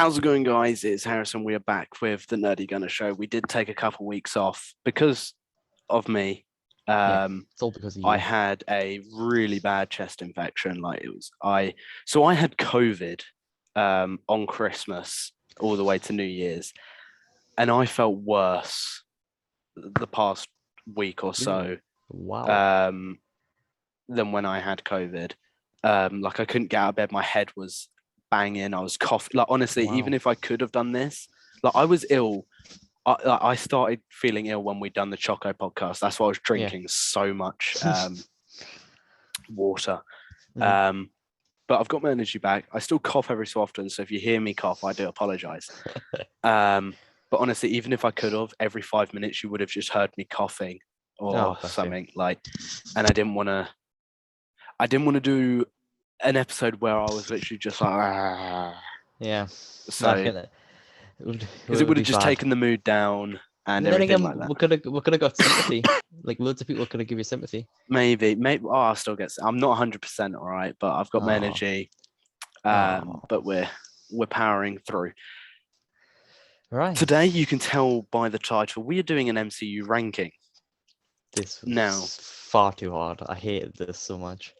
How's it going, guys? It's Harrison. We are back with the Nerdy Gunner Show. We did take a couple weeks off because of me. Yeah, Um, it's all because of I you. had a really bad chest infection. I had COVID on Christmas all the way to New Year's, and I felt worse the past week or so Wow. um, than when I had COVID. Like I couldn't get out of bed. My head was banging. I was coughing. Like honestly, even Wow. if I could have done this, like I was ill. I started feeling ill when we done the Choco podcast. That's why I was Yeah. drinking so much water. Mm. But I've got my energy back. I still cough every so often, so if you hear me cough, I do apologize. But honestly, even if I could have, every 5 minutes you would have just heard me coughing or Bless you. something like. And I didn't want to do an episode where I was literally just like, "Ah." Yeah. So because it would have just taken the mood down and then everything again, like that. we could have got sympathy. Like loads of people could have given you sympathy. Maybe. I'll still get. I'm not 100% all right, but I've got my energy. But we're powering through. Right. Today, you can tell by the title, we are doing an MCU ranking. This was Now, far too hard. I hated this so much.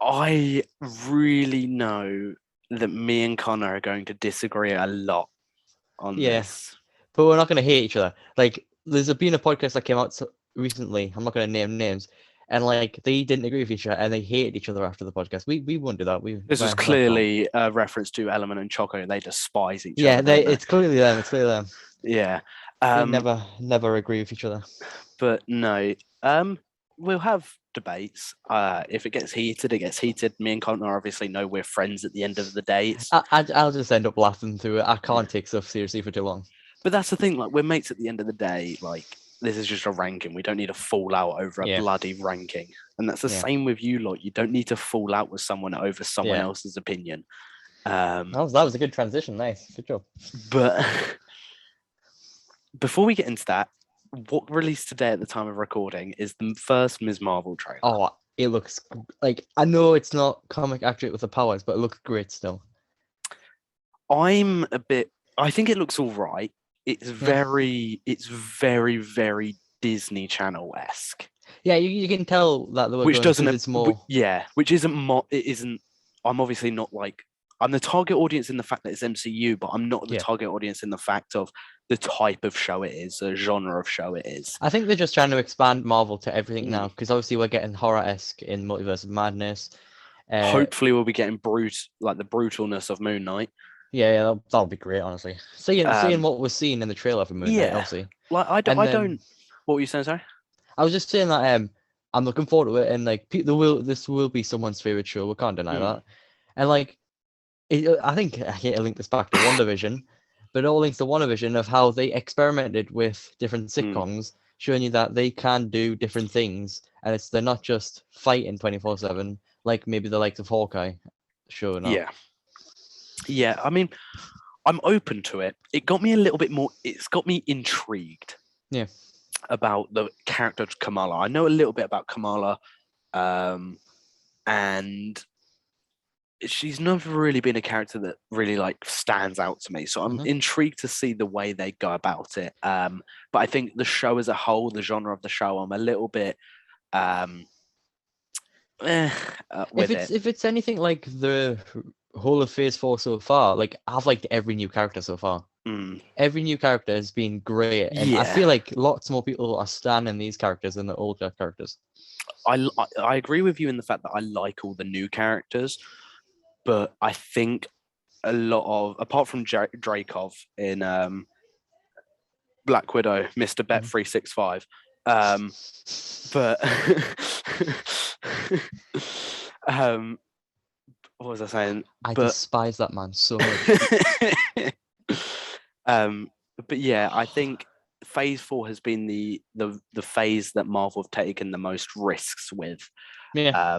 I really know that me and Connor are going to disagree a lot on this. But we're not going to hate each other. Like, there's been a podcast that came out recently. I'm not going to name names. And like they didn't agree with each other, and they hated each other after the podcast. We won't do that. This is clearly a reference to Element and Choco. They despise each other. Yeah, it's clearly them. It's clearly them. Yeah. They never agree with each other. But no. We'll have debates. If it gets heated, it gets heated. Me and Connor obviously know we're friends at the end of the day. I'll just end up laughing through it. I can't take stuff seriously for too long. But that's the thing. Like we're mates at the end of the day. Like. This is just a ranking. We don't need to fall out over a bloody ranking. And that's the same with you lot. You don't need to fall out with someone over someone else's opinion. That was a good transition. Nice. Good job. But before we get into that, what released today at the time of recording is the first Ms. Marvel trailer. Oh, it looks like, I know it's not comic accurate with the powers, but it looks great still. I think it looks all right. It's very, very Disney Channel-esque. Yeah, you can tell that the which doesn't. It's more. Which isn't. It isn't. I'm obviously not like. I'm the target audience in the fact that it's MCU, but I'm not the target audience in the fact of the type of show it is, the genre of show it is. I think they're just trying to expand Marvel to everything now, because obviously we're getting horror-esque in Multiverse of Madness. Hopefully, we'll be getting the brutalness of Moon Knight. Yeah, that'll be great, honestly. Seeing what was seen in the trailer for Moon Knight, obviously. Like I don't. What were you saying, sorry? I was just saying that I'm looking forward to it, and like this will be someone's favorite show. We can't deny that. And like, I think I hate to link this back to WandaVision, but it all links to WandaVision of how they experimented with different sitcoms, showing you that they can do different things, and they're not just fighting 24/7 like maybe the likes of Hawkeye showing up. Yeah. I mean, I'm open to it. It got me a little bit more. It's got me intrigued. Yeah. About the character of Kamala. I know a little bit about Kamala, and she's never really been a character that really like stands out to me. So I'm intrigued to see the way they go about it. But I think the show as a whole, the genre of the show, I'm a little bit if it's anything like the whole of Phase 4 so far, like I've liked every new character so far. Every new character has been great, and I feel like lots more people are standing these characters than the older characters. I agree with you in the fact that I like all the new characters, but I think a lot of, apart from Dreykov in Black Widow, Mr. Bet 365, but what was I saying? I despise that man so much. But yeah, I think Phase 4 has been the phase that Marvel have taken the most risks with. Yeah.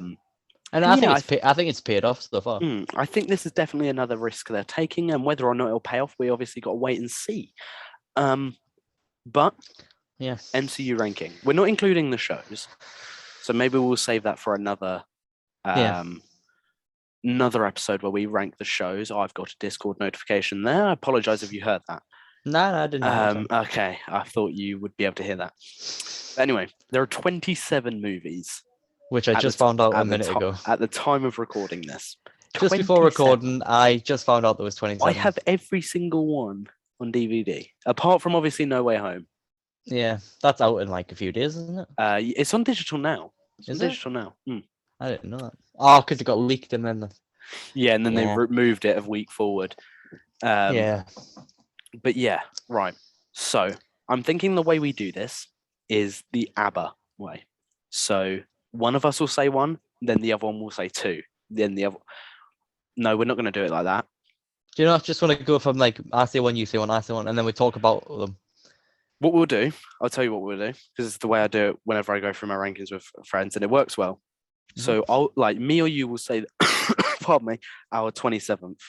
And I think it's paid off so far. I think this is definitely another risk they're taking, and whether or not it'll pay off, we obviously got to wait and see. But MCU ranking, we're not including the shows, so maybe we'll save that for another another episode where we rank the shows. I've got a Discord notification there. I apologize if you heard that. No, I didn't hear that. Okay, I thought you would be able to hear that. But anyway, there are 27 movies. Which I just found out a minute ago. At the time of recording this. Just before recording, I just found out there was 27. I have every single one on DVD, apart from obviously No Way Home. Yeah, that's out in like a few days, isn't it? It's on digital now. Is it? Digital now. I didn't know that. Oh, because it got leaked and then. Yeah, and then they moved it a week forward. Yeah. But yeah, right. So I'm thinking the way we do this is the ABBA way. So one of us will say one, then the other one will say two. Then the other. No, we're not going to do it like that. Do you know? I just want to go from like I say one, you say one, I say one, and then we talk about them. What we'll do, I'll tell you what we'll do, because it's the way I do it whenever I go through my rankings with friends, and it works well. Mm-hmm. So I'll like me or you will say, pardon me, our 27th,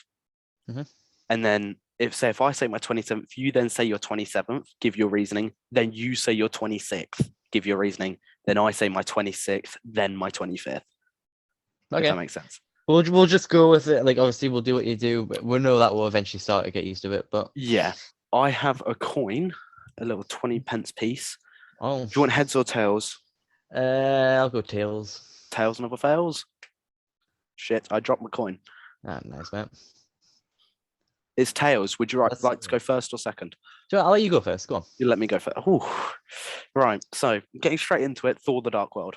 and then if I say my 27th, you then say your 27th, give your reasoning, then you say your 26th, give your reasoning, then I say my 26th, then my 25th. Okay, if that makes sense. We'll just go with it. Like obviously we'll do what you do, but we'll know that we'll eventually start to get used to it. But yeah, I have a coin, a little 20p piece. Oh, do you want heads or tails? I'll go tails. Tails never fails. Shit, I dropped my coin. Ah, nice, man. It's tails. Would you like to go first or second? I'll let you go first. Go on. You let me go first. Ooh. Right. So getting straight into it, Thor: The Dark World.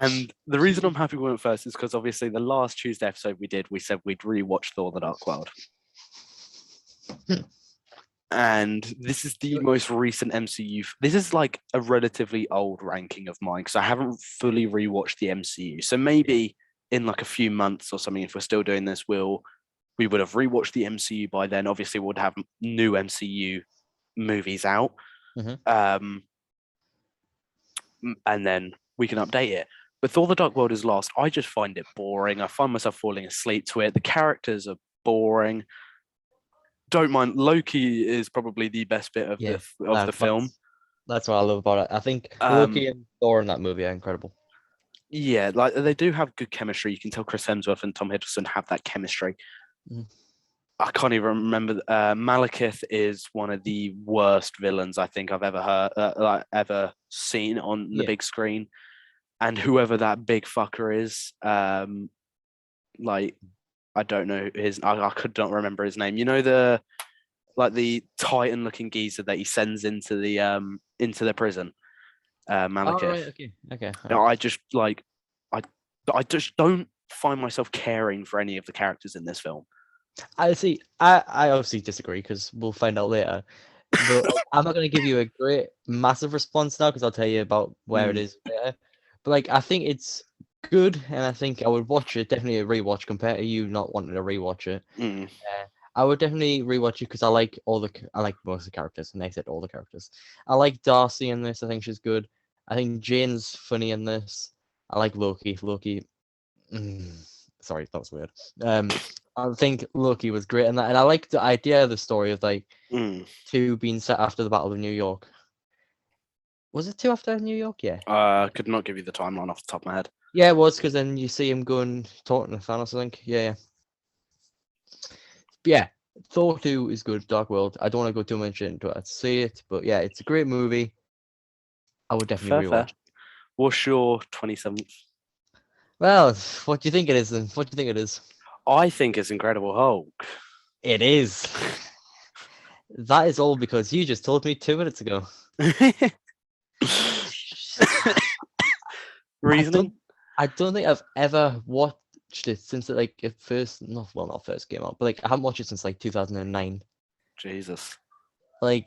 And the reason I'm happy we went first is because obviously the last Tuesday episode we said we'd rewatch Thor: The Dark World. And this is the most recent MCU. This is like a relatively old ranking of mine because I haven't fully rewatched the MCU. So maybe in like a few months or something, if we're still doing this, we would have rewatched the MCU by then. Obviously, we'd have new MCU movies out. And then we can update it. But Thor: The Dark World is last. I just find it boring. I find myself falling asleep to it. The characters are boring. Don't mind. Loki is probably the best bit of the film. That's what I love about it. I think Loki and Thor in that movie are incredible. Yeah, like they do have good chemistry. You can tell Chris Hemsworth and Tom Hiddleston have that chemistry. I can't even remember. Malekith is one of the worst villains I think I've ever heard, ever seen on the big screen. And whoever that big fucker is, I don't know I could not remember his name. You know the Titan-looking geezer that he sends into the prison, Malekith. Oh, right, okay. No, I just I just don't find myself caring for any of the characters in this film. I see. I obviously disagree because we'll find out later. But I'm not going to give you a great massive response now because I'll tell you about where it is later. But I think it's good, and I think I would watch it. Definitely a rewatch compared to you not wanting to rewatch it. I would definitely rewatch it because I like most of the characters, and I said all the characters. I like Darcy in this. I think she's good. I think Jane's funny in this. I like Loki. Sorry, that was weird. I think Loki was great in that, and I like the idea of the story of two being set after the Battle of New York. Was it two after New York? Yeah. I could not give you the timeline off the top of my head. Yeah, it was because then you see him going talking to Thanos. I think. Yeah. But yeah, Thor 2 is good. Dark World. I don't want to go too much into it. I'd say it, but yeah, it's a great movie. I would definitely rewatch. What's your 27th? Well, what do you think it is then? What do you think it is? I think it's Incredible Hulk. It is. That is all because you just told me 2 minutes ago. Reasoning? I don't think I've ever watched it since it first came out, but I haven't watched it since 2009. Jesus. I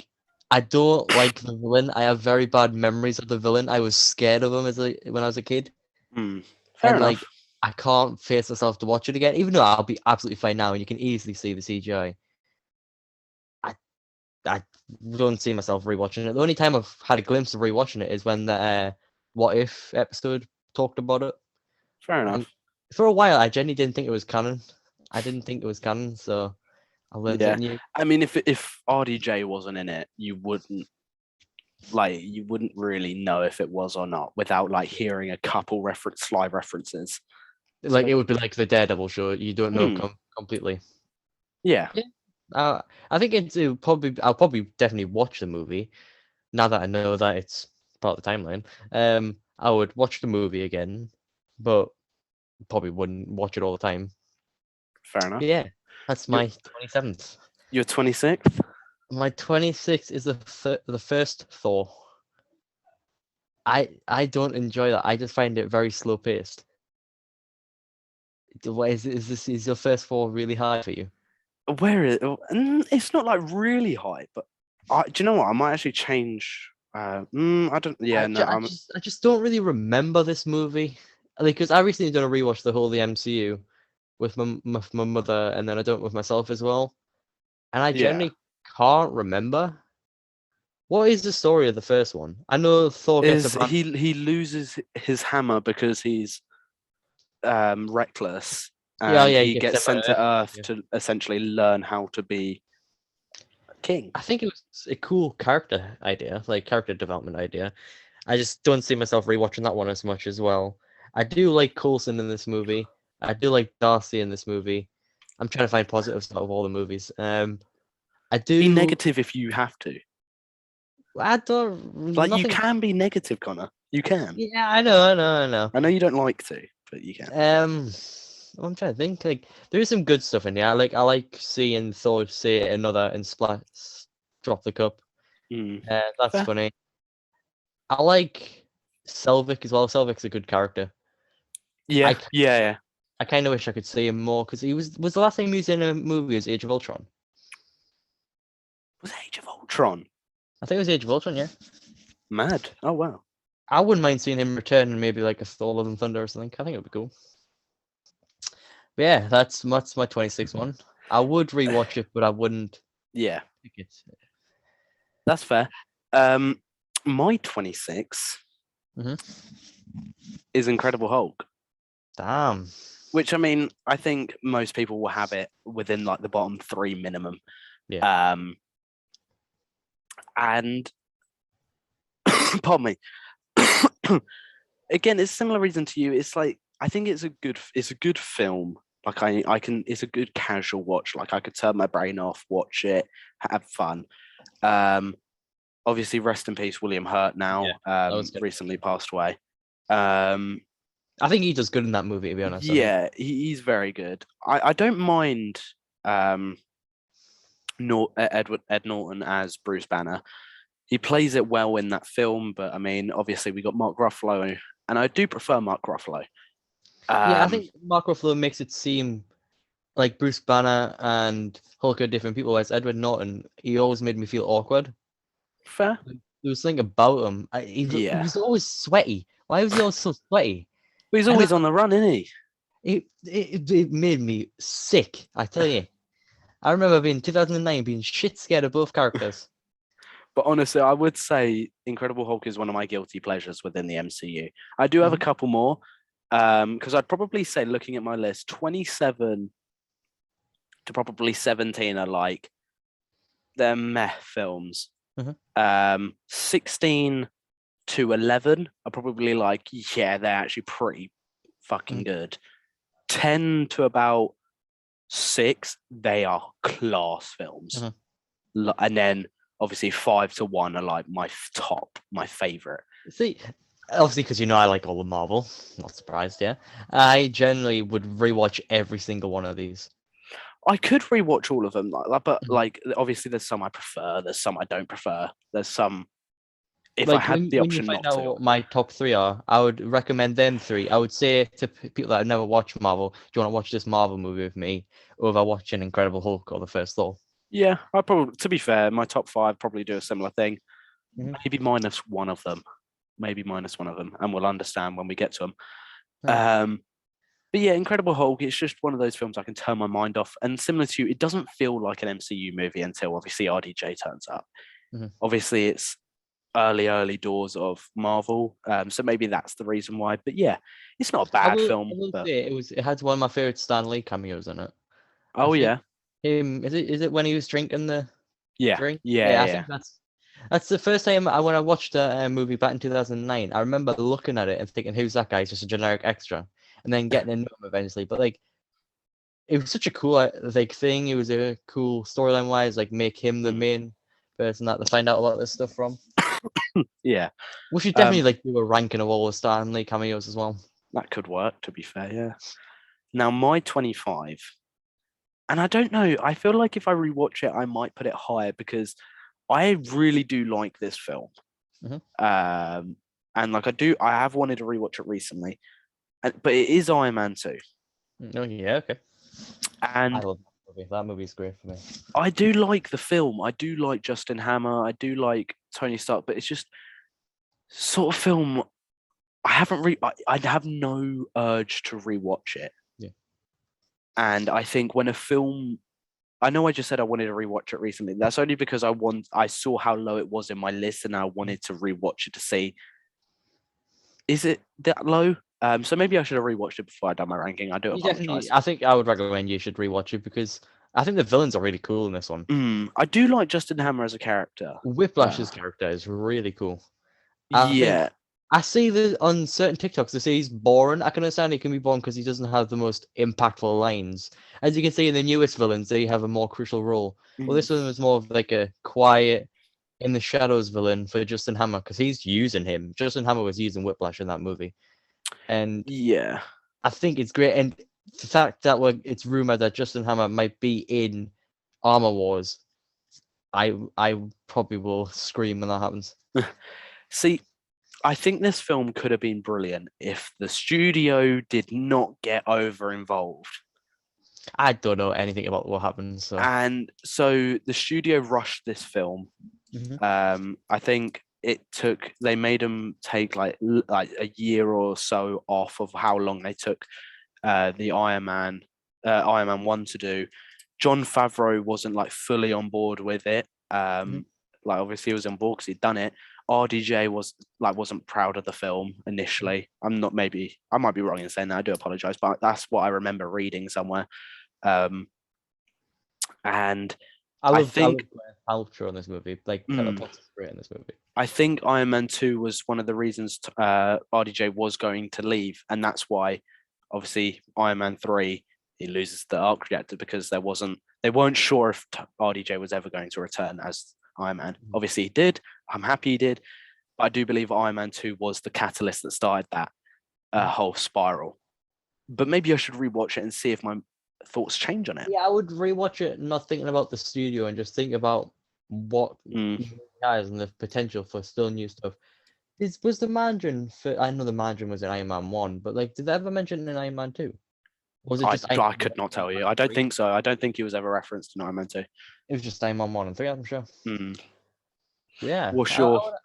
don't like the villain. I have very bad memories of the villain. I was scared of him when I was a kid. Fair enough. I can't face myself to watch it again, even though I'll be absolutely fine now, and you can easily see the CGI. I don't see myself rewatching it. The only time I've had a glimpse of rewatching it is when the What If episode talked about it. Fair enough. And for a while, I genuinely didn't think it was canon. I didn't think it was canon, so I learned something new. I mean, if RDJ wasn't in it, you wouldn't Like you wouldn't really know if it was or not without like hearing a couple slide references. Like So it would be like the Daredevil show. You don't know hmm, completely. yeah, Yeah. I think I'll probably definitely watch the movie now that I know that it's part of the timeline. I would watch the movie again, but probably wouldn't watch it all the time. fair But enough. yeah, that's You're my 27th. you're 26th. My 26th is the first Thor. I don't enjoy that. I just find it very slow paced. What is your first Thor really hard for you? Where is it's not like really high, but do you know what? I might actually change. I don't. Yeah, no. I just don't really remember this movie. Because I recently done a rewatch the whole of the MCU with my mother, and then I done it with myself as well. And I Yeah. generally can't remember. What is the story of the first one? I know Thor gets a Is brand. he loses his hammer because he's reckless, Yeah, and yeah, he he gets gets sent by sent to Earth. Earth Yeah. to essentially learn how to be a king. I think it was a cool character idea, like character development idea. I just don't see myself rewatching that one as much as well. I do like Coulson in this movie. I do like Darcy in this movie. I'm trying to find positives out of all the movies. I Be do. negative if you have to. I don't. Like you Nothing. can be negative, Connor. You can. Yeah, I know, I know, I know. I know you don't like to, but you can. Um, I'm trying to think. Like, there is some good stuff in here. I like seeing Thor say another and splash, drop the cup. Mm. That's Fair. funny. I like Selvig as well. Selvig's a good character. I, Yeah, yeah, yeah. I kind of wish I could see him more because he was the last time he was in a movie was Age of Ultron. Was Age of Ultron I think it was Age of Ultron. Yeah, mad? Oh wow. I wouldn't mind seeing him return in maybe like a Thor: Love and Thunder or something. I think it would be cool. But yeah, that's my 26th one. I would rewatch it, but I wouldn't Yeah, pick it. that's fair. Um, my 26 Hmm. is Incredible Hulk, Damn. which I mean, I think most people will have it within like the bottom three minimum. Yeah. Um, and pardon me. Again, it's a similar reason to you. It's like I think it's a good film. Like I can it's a good casual watch. Like I could turn my brain off, watch it, have fun. Um, obviously, rest in peace, William Hurt. Yeah. Now, That was good. recently passed away. Um, I think he does good in that movie. To be honest, I think. yeah, he's very good. I don't mind um Ed Norton as Bruce Banner. He plays it well in that film, but I mean, obviously we got Mark Ruffalo, and I do prefer Mark Ruffalo. Yeah, I Um, think Mark Ruffalo makes it seem like Bruce Banner and Hulk are different people. Whereas Edward Norton, he always made me feel awkward. fair. There was something about him. He Yeah, was always sweaty. Why was he always so sweaty? but he's I know always on the run, isn't he? it made me sick. I tell you. I remember being 2009 being shit scared of both characters. But honestly, I would say Incredible Hulk is one of my guilty pleasures within the MCU. I do have a Mhm. couple more, because I'd probably say, looking at my list, 27 to probably 17 are like they're meh films. Mhm. 16 to 11 are probably like, yeah, they're actually pretty fucking Mhm. good. 10 to about 6, they are class films. Mhm. And then obviously 5 to 1 are like my favorite. See, obviously, because you know I like all the Marvel. Not surprised, yeah. I generally would rewatch every single one of these. I could rewatch all of them, but Mhm. like obviously there's some I prefer, there's some I don't prefer, there's some if I Like had the when you option find not out to. what my top three are, I would recommend them three. I would say to people that have never watched Marvel, do you want to watch this Marvel movie with me, over watching Incredible Hulk or the first Thor? Yeah, I probably, to be fair, my top 5 probably do a similar thing. Mhm. Maybe minus one of them, and we'll understand when we get to them. Yeah. But yeah, Incredible Hulk, it's just one of those films I can turn my mind off. And similar to you, it doesn't feel like an MCU movie until obviously RDJ turns up. Mhm. Obviously, it's early doors of Marvel. So maybe that's the reason why. But yeah, it's not a bad I film. will But say it had one of my favorite Stan Lee cameos in it. I oh think yeah, him is it when he was drinking the yeah, drink? yeah, Yeah, I yeah. think That's the first time when I watched a movie back in 2009. I remember looking at it and thinking, "Who's that guy? He's just a generic extra," and then getting to know him eventually. But like, it was such a cool like thing. It was a cool storyline wise. Like, make him the main person that to find out about this stuff from. Yeah. We should definitely like do a ranking of all the Stan Lee cameos as well. That could work, to be fair, yeah. Now, my 25, and I don't know, I feel like if I rewatch it, I might put it higher because I really do like this film. Mhm. And like I have wanted to rewatch it recently, but it is Iron Man 2. Oh yeah, okay. I And love that movie. That movie's great for me. I do like the film. I do like Justin Hammer. I do like Tony Stark, but it's just sort of film I haven't I have no urge to rewatch it. Yeah. And I think when a film I know I just said I wanted to rewatch it recently. That's only because I saw how low it was in my list and I wanted to rewatch it to see is it that low? So maybe I should have rewatched it before I done my ranking. I do You apologize. definitely, I think I would recommend you should rewatch it because I think the villains are really cool in this one. I do like Justin Hammer as a character. Whiplash's character is really cool. I think Yeah. I see the on certain TikToks they say he's boring. I can understand he can be boring because he doesn't have the most impactful lines. As you can see in the newest villains, they have a more crucial role. Well, this one was more of like a quiet, in the shadows villain for Justin Hammer because he's using him. Justin Hammer was using Whiplash in that movie, and Yeah. I think it's great. And the fact that it's rumored that Justin Hammer might be in Armor Wars, I probably will scream when that happens. See, I think this film could have been brilliant if the studio did not get over involved. I don't know anything about what happens. So. And so the studio rushed this film. I think they made them take like a year or so off of how long they took the Iron Man 1 to do. Jon Favreau wasn't like fully on board with it. Like obviously he was on board because he'd done it. RDJ wasn't proud of the film initially. I might be wrong in saying that. I do apologize, but that's what I remember reading somewhere. And I think Paltrow in this movie. Like Pepper Potts is great in this movie. I think Iron Man 2 was one of the reasons RDJ was going to leave, and that's why obviously Iron Man 3 he loses the arc reactor because they weren't sure if RDJ was ever going to return as Iron Man. Obviously he did. I'm happy he did. But I do believe Iron Man 2 was the catalyst that started that whole spiral. But maybe I should rewatch it and see if my thoughts change on it. Yeah, I would rewatch it not thinking about the studio and just think about what has and the potential for still new stuff. Was the Mandarin I know the Mandarin was in Iron Man 1, but like did they ever mention it in Iron Man 2? Was it just I could not tell you. I don't think so. I don't think he was ever referenced in Iron Man 2. It was just Iron Man 1 and 3, I'm sure. Yeah. Well, sure.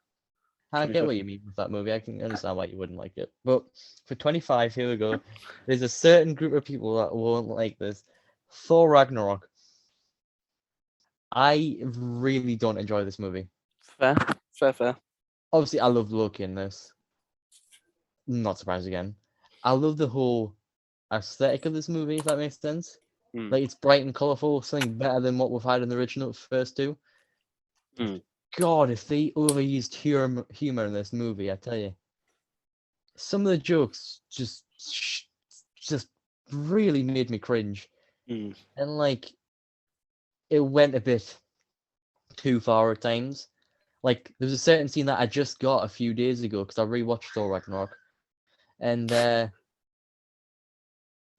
I get what you mean with that movie. I can understand why you wouldn't like it. But for 25, here we go. There's a certain group of people that won't like this. Thor Ragnarok. I really don't enjoy this movie. Fair. Obviously, I love Loki in this. Not surprised again. I love the whole aesthetic of this movie, if that makes sense. Like, it's bright and colourful, something better than what we've had in the original first two. God, if they overused humor in this movie, I tell you. Some of the jokes just really made me cringe. And like, it went a bit too far at times. Like, there was a certain scene that I just got a few days ago because I rewatched Thor Ragnarok. And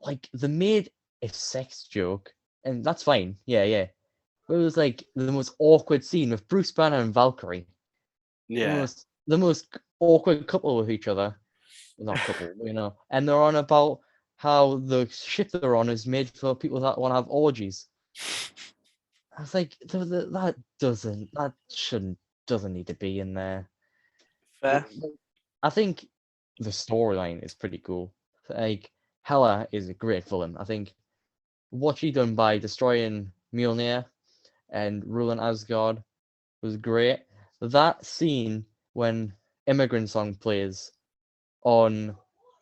like, they made a sex joke, and that's fine. Yeah. But it was like the most awkward scene with Bruce Banner and Valkyrie. Yeah. The most awkward couple with each other. Not couple, you know. And they're on about how the ship they're on is made for people that want to have orgies. I was like, that doesn't need to be in there. Fair. I think the storyline is pretty cool. Like, Hela is a great villain. I think what she done by destroying Mjolnir and ruling Asgard was great. That scene when Immigrant Song plays on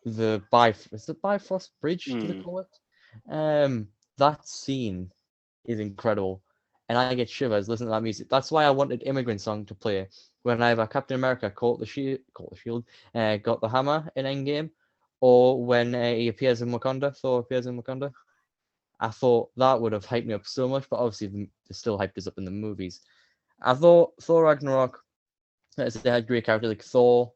the Bifrost Bridge, do they call it? That scene is incredible. and I get shivers listening to that music. That's why I wanted Immigrant Song to play when either Captain America caught the shield, got the hammer in Endgame, or when he appears in Wakanda, Thor appears in Wakanda. I thought that would have hyped me up so much, but obviously they still hyped us up in the movies. I thought Thor Ragnarok, they had great characters. Like Thor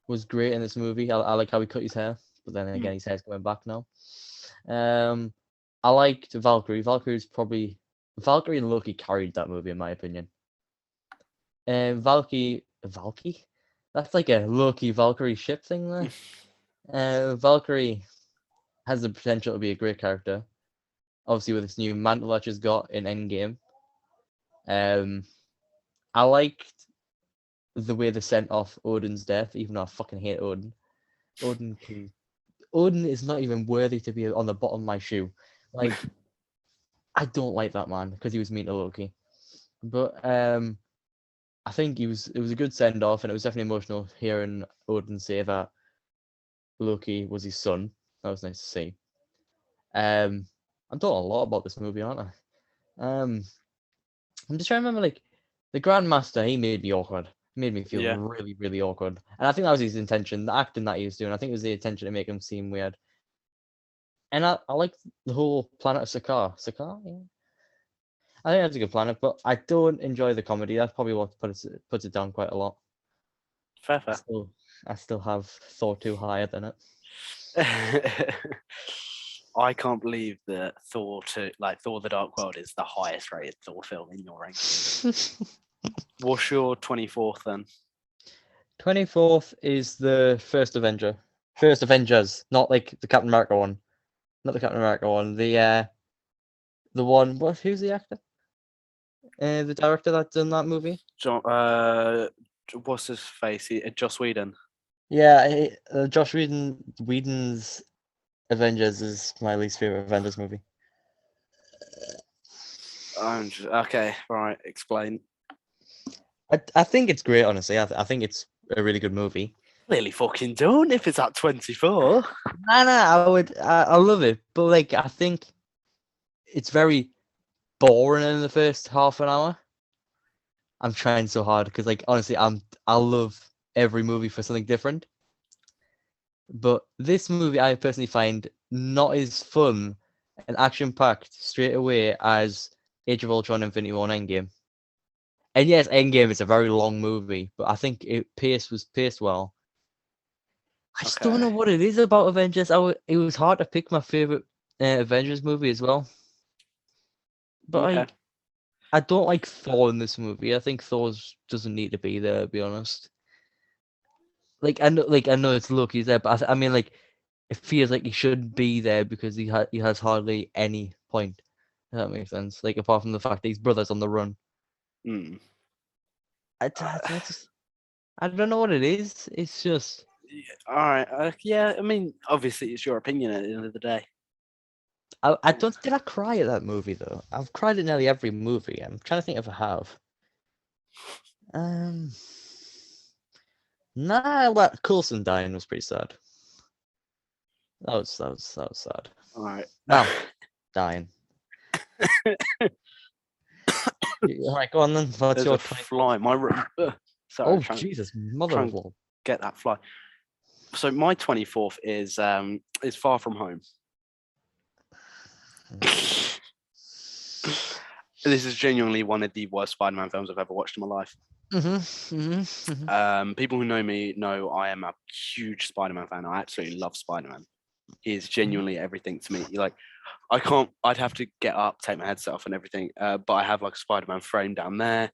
was great in this movie. I like how he cut his hair, but then again, his hair's coming back now. I liked Valkyrie. Valkyrie and Loki carried that movie in my opinion. Valky? That's like a Loki Valkyrie ship thing there. Valkyrie has the potential to be a great character. Obviously, with this new mantle that she's got in Endgame. I liked the way they sent off Odin's death, even though I fucking hate Odin. Odin is not even worthy to be on the bottom of my shoe. Like, I don't like that man because he was mean to Loki. But I think it was a good send off, and it was definitely emotional hearing Odin say that Loki was his son. That was nice to see. I'm talking a lot about this movie, aren't I? I'm just trying to remember, like, the Grandmaster, he made me awkward. He made me feel really, really awkward. And I think that was his intention, the acting that he was doing. I think it was the intention to make him seem weird. And I like the whole planet of Sakaar. Sakaar? Yeah. I think that's a good planet, but I don't enjoy the comedy. That's probably what puts it down quite a lot. Fair. I still have Thor 2 higher than it. I can't believe that Thor the Dark World is the highest rated Thor film in your rankings. What's your 24th then? 24th is the First Avengers, not like the Captain America one. Not the Captain America one. The one. Who's the actor? The director that's in that movie. What's his face? Joss Whedon. Yeah, Josh Whedon's Avengers is my least favorite Avengers movie. Okay, right. Explain. I think it's great, honestly. I think it's a really good movie. Clearly fucking don't if it's at 24. No, I love it, but like I think it's very boring in the first half an hour. I'm trying so hard because, like, honestly, I love every movie for something different. But this movie, I personally find not as fun and action-packed straight away as Age of Ultron, Infinity War, and Endgame. And yes, Endgame is a very long movie, but I think it was paced well. I just don't know what it is about Avengers. It was hard to pick my favorite Avengers movie as well. But I don't like Thor in this movie. I think Thor doesn't need to be there, to be honest. Like I know it's Loki's there, but I mean, like, it feels like he shouldn't be there because he has hardly any point. If that makes sense. Like, apart from the fact that his brother's on the run. I don't know what it is. It's just. All right. Yeah. I mean, obviously, it's your opinion at the end of the day. I don't. Did I cry at that movie though? I've cried at nearly every movie. I'm trying to think if I have. Nah, Coulson dying was pretty sad. That was sad. All right. Now, dying. All right, go on then. What's your fly? My room. Sorry. Oh Jesus, mother of all! Get that fly. So my 24th is Far From Home. This is genuinely one of the worst Spider-Man films I've ever watched in my life. People who know me know I am a huge Spider-Man fan. I absolutely love Spider-Man. He is genuinely everything to me. Like, I'd have to get up, take my headset off and everything. But I have like a Spider-Man frame down there.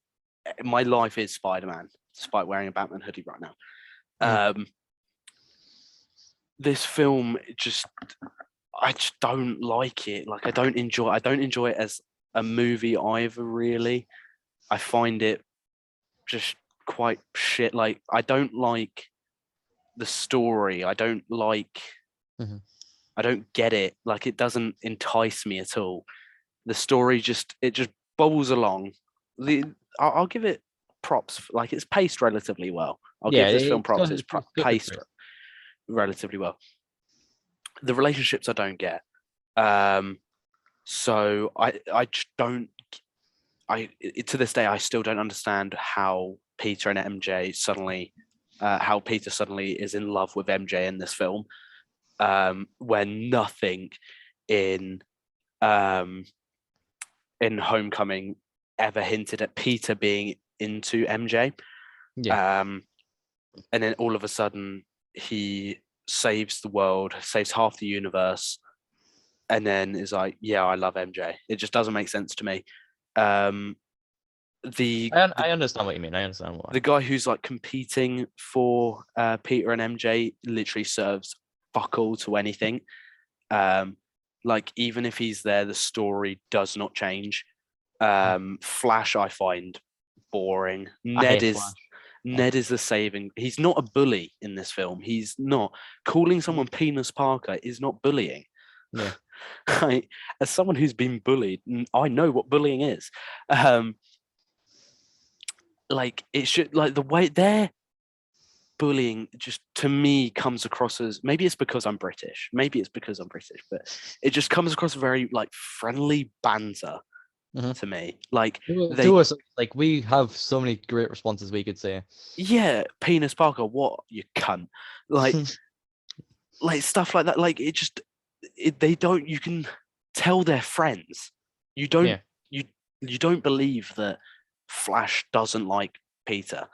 My life is Spider-Man, despite wearing a Batman hoodie right now. This film I just don't like it. Like, I don't enjoy it as a movie either, really. I find it just quite shit. Like, I don't like the story. I don't like I don't get it. Like, it doesn't entice me at all. The story just bobbles along. I'll give it props. Like, it's paced relatively well. I'll give this film props. It's paced relatively well. The relationships I don't get. So I just don't. to this day, I still don't understand how Peter and MJ suddenly, how Peter suddenly is in love with MJ in this film, when nothing in um, in Homecoming ever hinted at Peter being into MJ. Yeah. And then all of a sudden, he saves the world, saves half the universe, and then is like, "Yeah, I love MJ." It just doesn't make sense to me. Um, the I understand what you mean. I understand why. the guy who's like competing for Peter and MJ literally serves fuck all to anything. Like even if he's there, the story does not change. Flash, I find boring. I hate Flash. Ned is the saving. He's not a bully in this film. He's not calling someone Penis Parker is not bullying. Yeah. As someone who's been bullied, I know what bullying is. Like it should, like the way they're bullying just to me comes across as, maybe it's because I'm British, but it just comes across very like friendly banter to me. Like To us, like we have so many great responses we could say. Yeah, Penis Parker, what you cunt, like like stuff like that. Like they don't. You can tell they're friends. You don't. Yeah. You don't believe that Flash doesn't like Peter.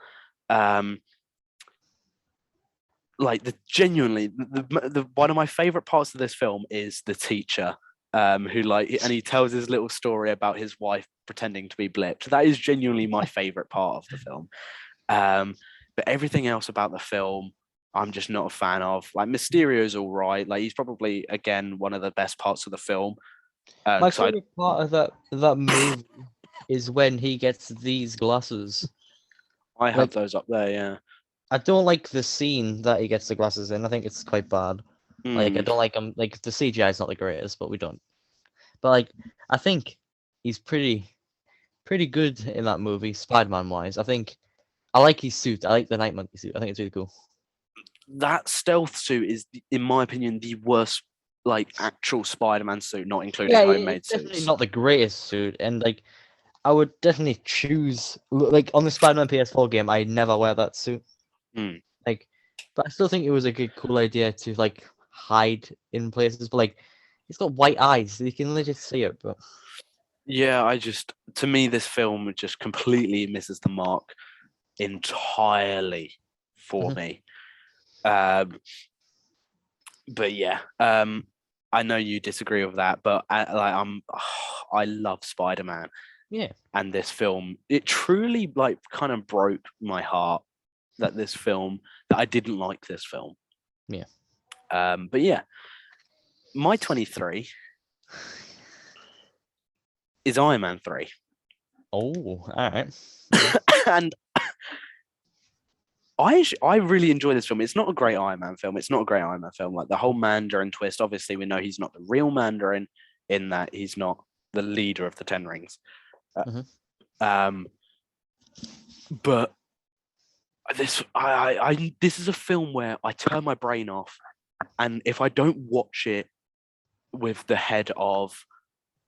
Like genuinely, the one of my favorite parts of this film is the teacher, who and he tells his little story about his wife pretending to be blipped. That is genuinely my favorite part of the film. But everything else about the film, I'm just not a fan of. Like Mysterio's all right. Like he's probably again one of the best parts of the film. My favorite part of that movie is when he gets these glasses. I have those up there. Yeah. I don't like the scene that he gets the glasses in. I think it's quite bad. Like I don't like him. Like the CGI is not the greatest, but we don't. But like I think he's pretty good in that movie, Spider-Man wise. I think I like his suit. I like the Night Monkey suit. I think it's really cool. That stealth suit is, in my opinion, the worst like actual Spider-Man suit, not including homemade it's definitely suits. not the greatest suit, and like I would definitely choose like on the Spider-Man PS4 game. I never wear that suit. Like, but I still think it was a good, cool idea to like hide in places. But like, it's got white eyes, so you can legit see it. But yeah, to me, this film just completely misses the mark entirely for me. But yeah, I know you disagree with that, but I love Spider-Man. Yeah, and this film, it truly like kind of broke my heart that I didn't like this film. Yeah. But yeah, my 23 is Iron Man 3. Oh, all right. And I really enjoy this film. It's not a great Iron Man film. Like the whole Mandarin twist. Obviously, we know he's not the real Mandarin in that he's not the leader of the Ten Rings. But this is a film where I turn my brain off, and if I don't watch it with the head of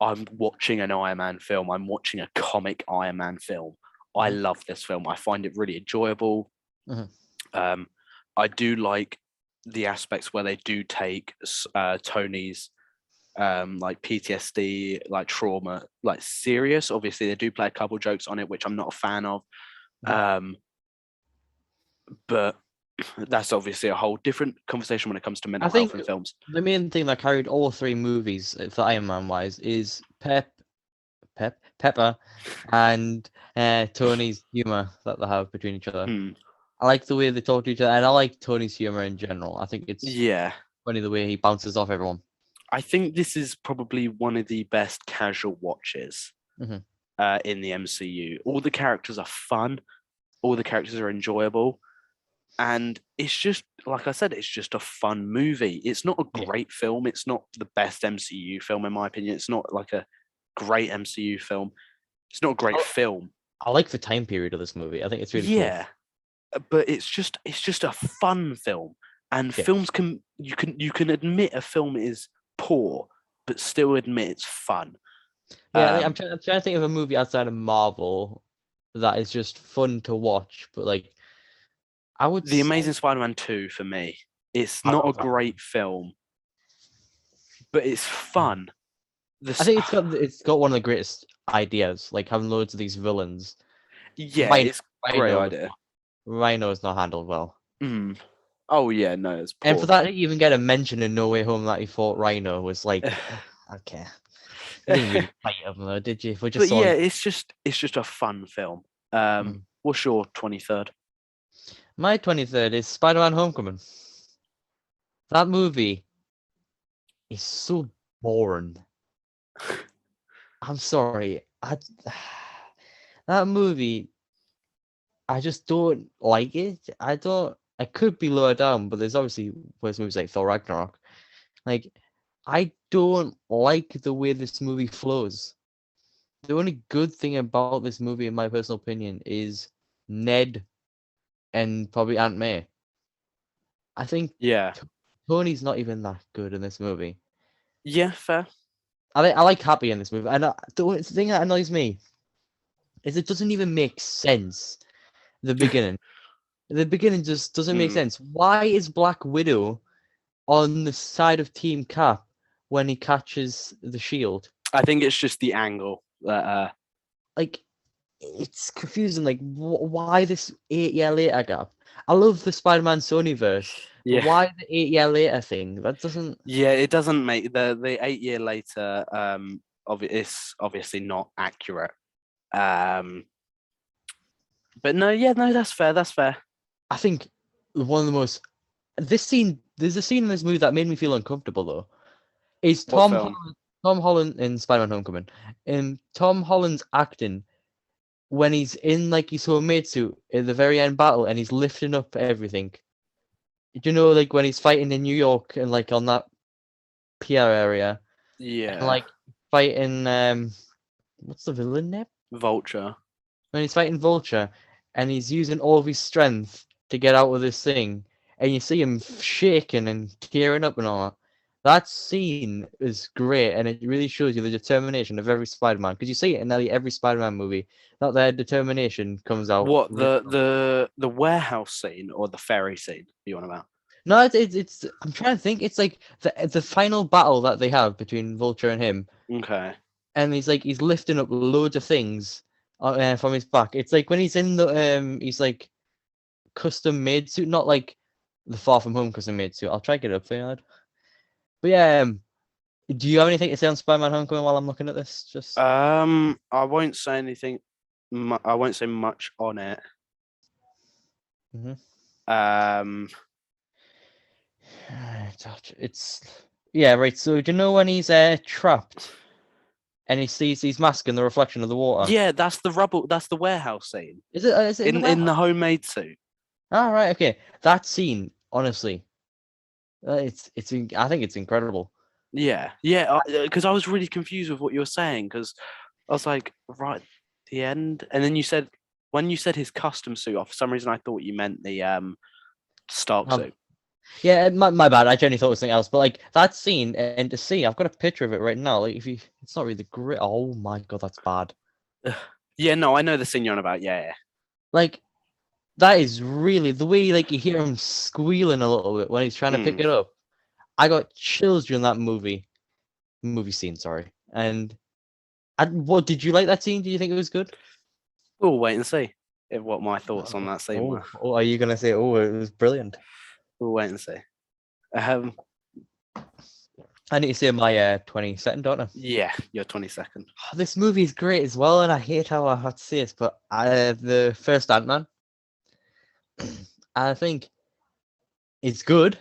I'm watching an Iron Man film, I'm watching a comic Iron Man film, I love this film. I find it really enjoyable. I do like the aspects where they do take Tony's like PTSD, like trauma, like serious. Obviously, they do play a couple jokes on it, which I'm not a fan of. But that's obviously a whole different conversation when it comes to mental health in films. The main thing that carried all three movies for Iron Man wise is Pepper and Tony's humor that they have between each other. I like the way they talk to each other, and I like Tony's humor in general. I think it's funny the way he bounces off everyone. I think this is probably one of the best casual watches in the MCU. All the characters are fun. All the characters are enjoyable. And it's just, like I said, it's just a fun movie. It's not a great film. It's not the best MCU film, in my opinion. It's not like a great MCU film. It's not a great film. I like the time period of this movie. I think it's really cool. But it's just a fun film. And films you can admit a film is poor, but still admit it's fun. Yeah, I'm Um, I'm trying to think of a movie outside of Marvel that is just fun to watch, but like I would The say Amazing Spider-Man 2 for me. It's I not a love that. great film, but it's Mm. fun. I This, think it's got one of the greatest ideas, like having loads of these villains. yeah, Rhino, it's a great Rhino, idea. Rhino is not handled well. Mm. Oh yeah, no, it's And for poor. that to even get a mention in No Way Home that he fought Rhino was like, okay. You didn't really fight him though, did you? We just But saw yeah, him. it's just a fun film. Mm. What's your 23rd? My 23rd is Spider-Man Homecoming. That movie is so boring. I'm sorry. That movie, I just don't like it. I don't. I could be lower down, but there's obviously worse movies like Thor Ragnarok. Like, I don't like the way this movie flows. The only good thing about this movie, in my personal opinion, is Ned and probably Aunt May. I think Yeah, Tony's not even that good in this movie. yeah, fair. I like Happy in this movie, and the only thing that annoys me is it doesn't even make sense. The beginning, the beginning just doesn't make Mm. sense. Why is Black Widow on the side of Team Cap when he catches the shield? I think it's just the angle that. Like, it's confusing. Like, why this 8 year later gap? I love the Spider-Man Sonyverse, but Yeah, why the 8 year later thing? That doesn't. yeah. It doesn't make the 8 year later. It's obviously not accurate. Um, but no, yeah, no, that's fair. That's fair. I think one of the most. This scene. There's a scene in this movie that made me feel uncomfortable though. Is What film? Tom Holland in Spider-Man Homecoming. Tom Holland's acting when he's in like his homemade suit in the very end battle and he's lifting up everything. Do you know like when he's fighting in New York and like on that pier area and Yeah, like fighting what's the villain name? Vulture. When he's fighting Vulture and he's using all of his strength to get out of this thing and you see him shaking and tearing up and all that. That scene is great and it really shows you the determination of every Spider-Man because you see it in nearly every Spider-Man movie that their determination comes out What really the strong. the the warehouse scene or the ferry scene? You want about? No, it's I'm trying to think. It's like the final battle that they have between Vulture and him, Okay. and he's lifting up loads of things from his back. It's like when he's in the he's like custom made suit, not like the Far From Home custom made suit. I'll try to get it up for you, lad. But yeah, do you have anything to say on Spider-Man Homecoming while I'm looking at this? Just I won't say anything. I won't say much on it. hmm Um, it's yeah, right. So do you know when he's trapped and he sees his mask in the reflection of the water? yeah, that's the rubble. That's the warehouse scene Is it in the in warehouse? the homemade suit. Ah, right, okay. That scene, honestly, I think it's incredible. Yeah, yeah. Because I was really confused with what you were saying because I was like, right, the end, and then you said when you said his custom suit, for some reason I thought you meant the Stark Um, suit. yeah, my bad. I genuinely thought it was something else, but like that scene and to see, I've got a picture of it right now. Like, if you, it's not really great. Oh my god, that's bad. Yeah, no, I know the scene you're on about. Yeah, Like that is really the way like you hear him squealing a little bit when he's trying yeah. to pick it up. I got chills during that movie scene. Sorry. And what did you like that scene? Did you think it was good? We'll wait and see what my thoughts on that scene were. Are you gonna say? Oh, it was brilliant. We'll wait and see. Um, I need to say my 22nd, don't I? yeah, your 22nd. This movie is great as well, and I hate how I have to say this, but the first Ant-Man, I think it's good.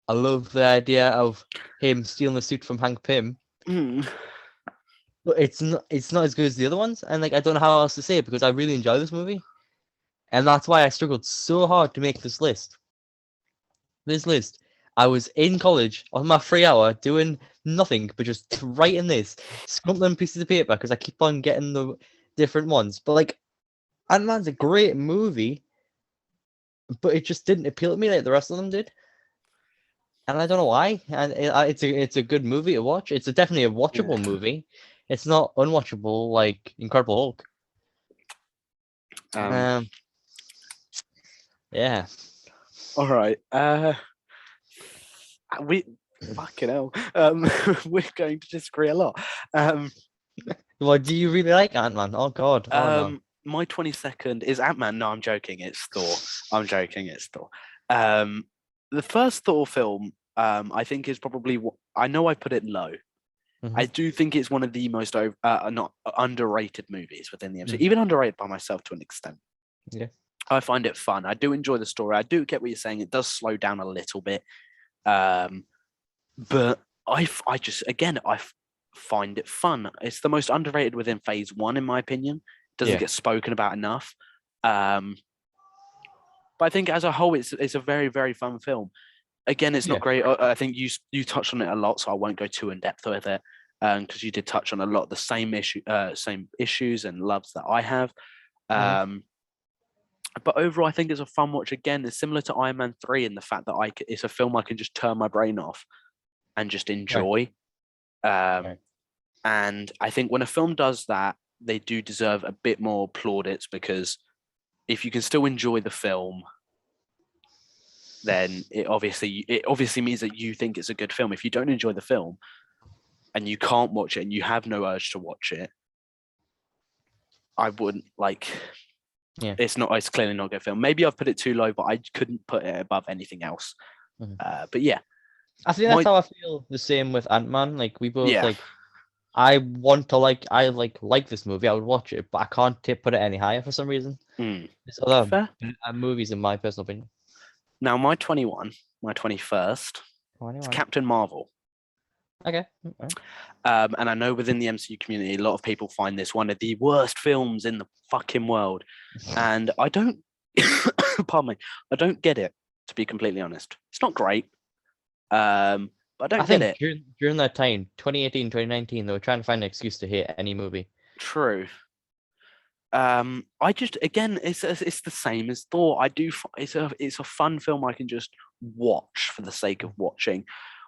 I love the idea of him stealing the suit from Hank Pym, Mm. but it's not as good as the other ones, and like I don't know how else to say it because I really enjoy this movie, and that's why I struggled so hard to make this list. This list, I was in college on my free hour doing nothing but just writing this, scribbling pieces of paper because I keep on getting the different ones, but like Ant-Man's a great movie, but it just didn't appeal to me like the rest of them did, and I don't know why. And it's a good movie to watch. It's definitely a Yeah. watchable movie. It's not unwatchable like Incredible Hulk. Um, Yeah. all right. We fucking hell. We're going to disagree a lot. Well, do you really like Ant-Man? Oh God. Oh no. My 22nd is Ant-Man. No, I'm joking. It's Thor. I'm joking. It's Thor. Um, the first Thor film, I think is probably. I know I put it low. I Mhm. do think it's one of the most not underrated movies within the MCU, Mm. even underrated by myself to an extent. Yeah. I find it fun. I do enjoy the story. I do get what you're saying. It does slow down a little bit, um, but I just again find it fun. It's the most underrated within Phase One, in my opinion. Doesn't Yeah. get spoken about enough. Um, but I think as a whole, it's a very very fun film. Again, it's Yeah. not great. I think you touched on it a lot, so I won't go too in depth with it because you did touch on a lot of the same issues and loves that I have. Mhm. Um, but overall, I think it's a fun watch. Again, it's similar to Iron Man 3 in the fact that it's a film I can just turn my brain off and just Right. enjoy. Um, Right. and I think when a film does that, they do deserve a bit more plaudits because if you can still enjoy the film, then it obviously means that you think it's a good film. If you don't enjoy the film and you can't watch it and you have no urge to watch it, I wouldn't like. Yeah. It's clearly not a good film. Maybe I've put it too low, but I couldn't put it above anything else. Mhm. But yeah, I think that's my how I feel the same with Ant-Man. Like we both yeah. like I like this movie. I would watch it, but I can't put it any higher for some reason. Mm, There's other fair. movies in my personal opinion. Now my 21, my 21st, Oh, it's anyone? Captain Marvel. Okay. Okay. And I know within the MCU community, a lot of people find this one of the worst films in the fucking world. And I don't, pardon me, I don't get it, to be completely honest. It's not great, but I I don't get think it. during that time, 2018, 2019, they were trying to find an excuse to hate any movie. True. I just again, it's the same as Thor. It's a fun film I can just watch for the sake of watching.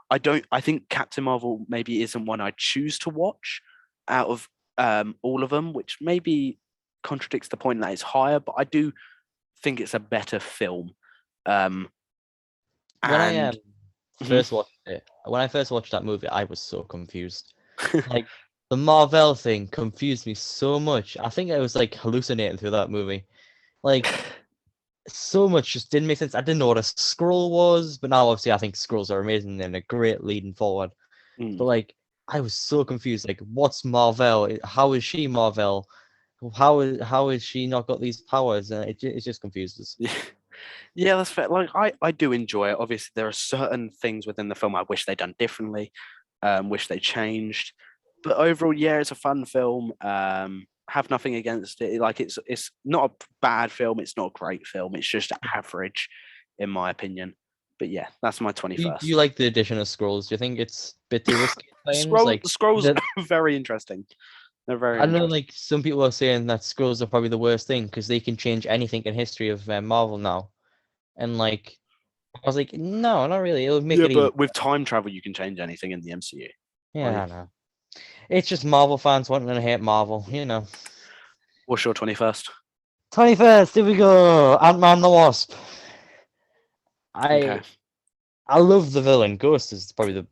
I think Captain Marvel maybe isn't one I choose to watch out of all of them, which maybe contradicts the point that it's higher, but I do think it's a better film. Um, When I and mhm. first watched it, when I first watched that movie, I was so confused. Like the Marvel thing confused me so much. I think I was like hallucinating through that movie. Like so much just didn't make sense. I didn't know what a scroll was, but now obviously I think scrolls are amazing and a great leading forward. But Mm. like I was so confused. Like, what's Marvel? How is she Marvel? How is she not got these powers? And it just confuses. Yeah, that's fair. Like I do enjoy it. Obviously, there are certain things within the film I wish they'd done differently, wish they changed. But overall, yeah, it's a fun film. Have nothing against it. Like it's not a bad film. It's not a great film. It's just average, in my opinion. But yeah, that's my twenty Do you first. like the addition of scrolls? Do you think it's a bit too risky at times? Scroll Like scrolls the are very interesting. They're very I know, interesting. like some people are saying that scrolls are probably the worst thing because they can change anything in history of Marvel now. And like I was like, no, not really. It would make Yeah, it even. but with time travel, you can change anything in the MCU. Yeah, Like, I know. It's just Marvel fans wanting to hate Marvel. what's your 21st? 21st, here we go. Ant-Man the Wasp. Okay. I I love the villain. Ghost is probably the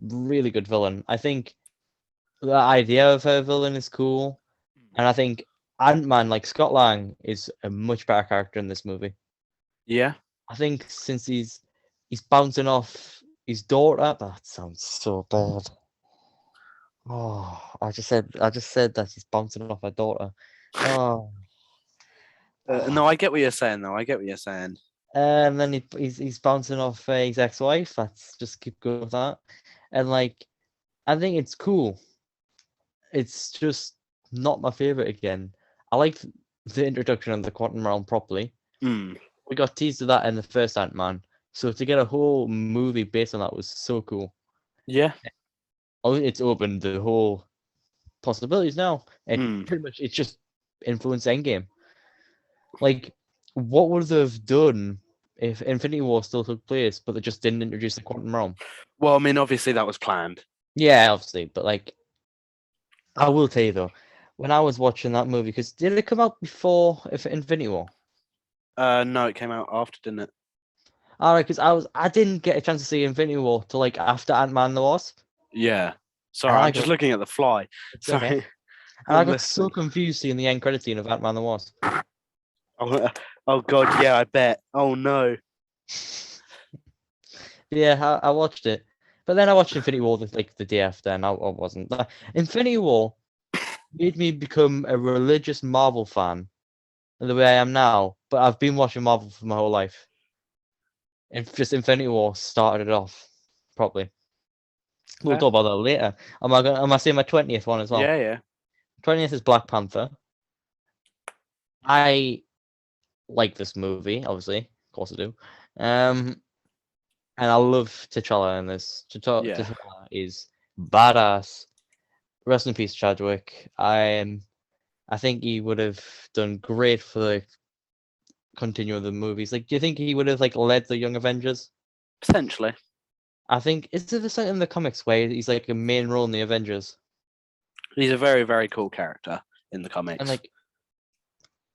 really good villain. I think the idea of her villain is cool, and I think Ant-Man, like Scott Lang, is a much better character in this movie. Yeah. I think since he's bouncing off his daughter. That sounds so bad. Oh, I just said that he's bouncing off her daughter. Oh, No, ah. I get what you're saying, though. I get what you're saying. And then he's bouncing off his ex-wife. Let's just keep going with that. And like, I think it's cool. It's just not my favorite again. I liked the introduction of the quantum realm properly. Hmm. We got teased of that in the first Ant-Man. So to get a whole movie based on that was so cool. Yeah. Oh, it's opened the whole possibilities now. It Hmm. pretty much it's just influenced Endgame. Like, what would they have done if Infinity War still took place, but they just didn't introduce the quantum realm? Well, I mean, obviously that was planned. Yeah, obviously, but like, I will tell you though, when I was watching that movie, because did it come out before Infinity War? No, it came out after, didn't it? All right, because I didn't get a chance to see Infinity War till like after Ant-Man and the Wasp, Yeah. and Sorry, I'm just looking at the fly. it's okay, Sorry, and I I'm got so listening. confused seeing the end credit scene of Ant-Man and the Wasp. Oh, oh God, yeah, I bet. Oh no. Yeah, I watched it, but then I watched Infinity War like the day after, and I wasn't. Infinity War made me become a religious Marvel fan the way I am now, but I've been watching Marvel for my whole life. And just Infinity War started it off properly. We'll Fair. talk about that later. Am I saying my 20th one as well? Yeah, yeah. 20th is Black Panther. I like this movie, obviously. Of course I do. And I love T'Challa in this. Yeah. T'Challa is badass. Rest in peace, Chadwick. I think he would have done great for the continuing the movies. Like, do you think he would have like led the Young Avengers? Potentially. I think is there something in the comics where he's like a main role in the Avengers, He's a very, very cool character in the and comics. like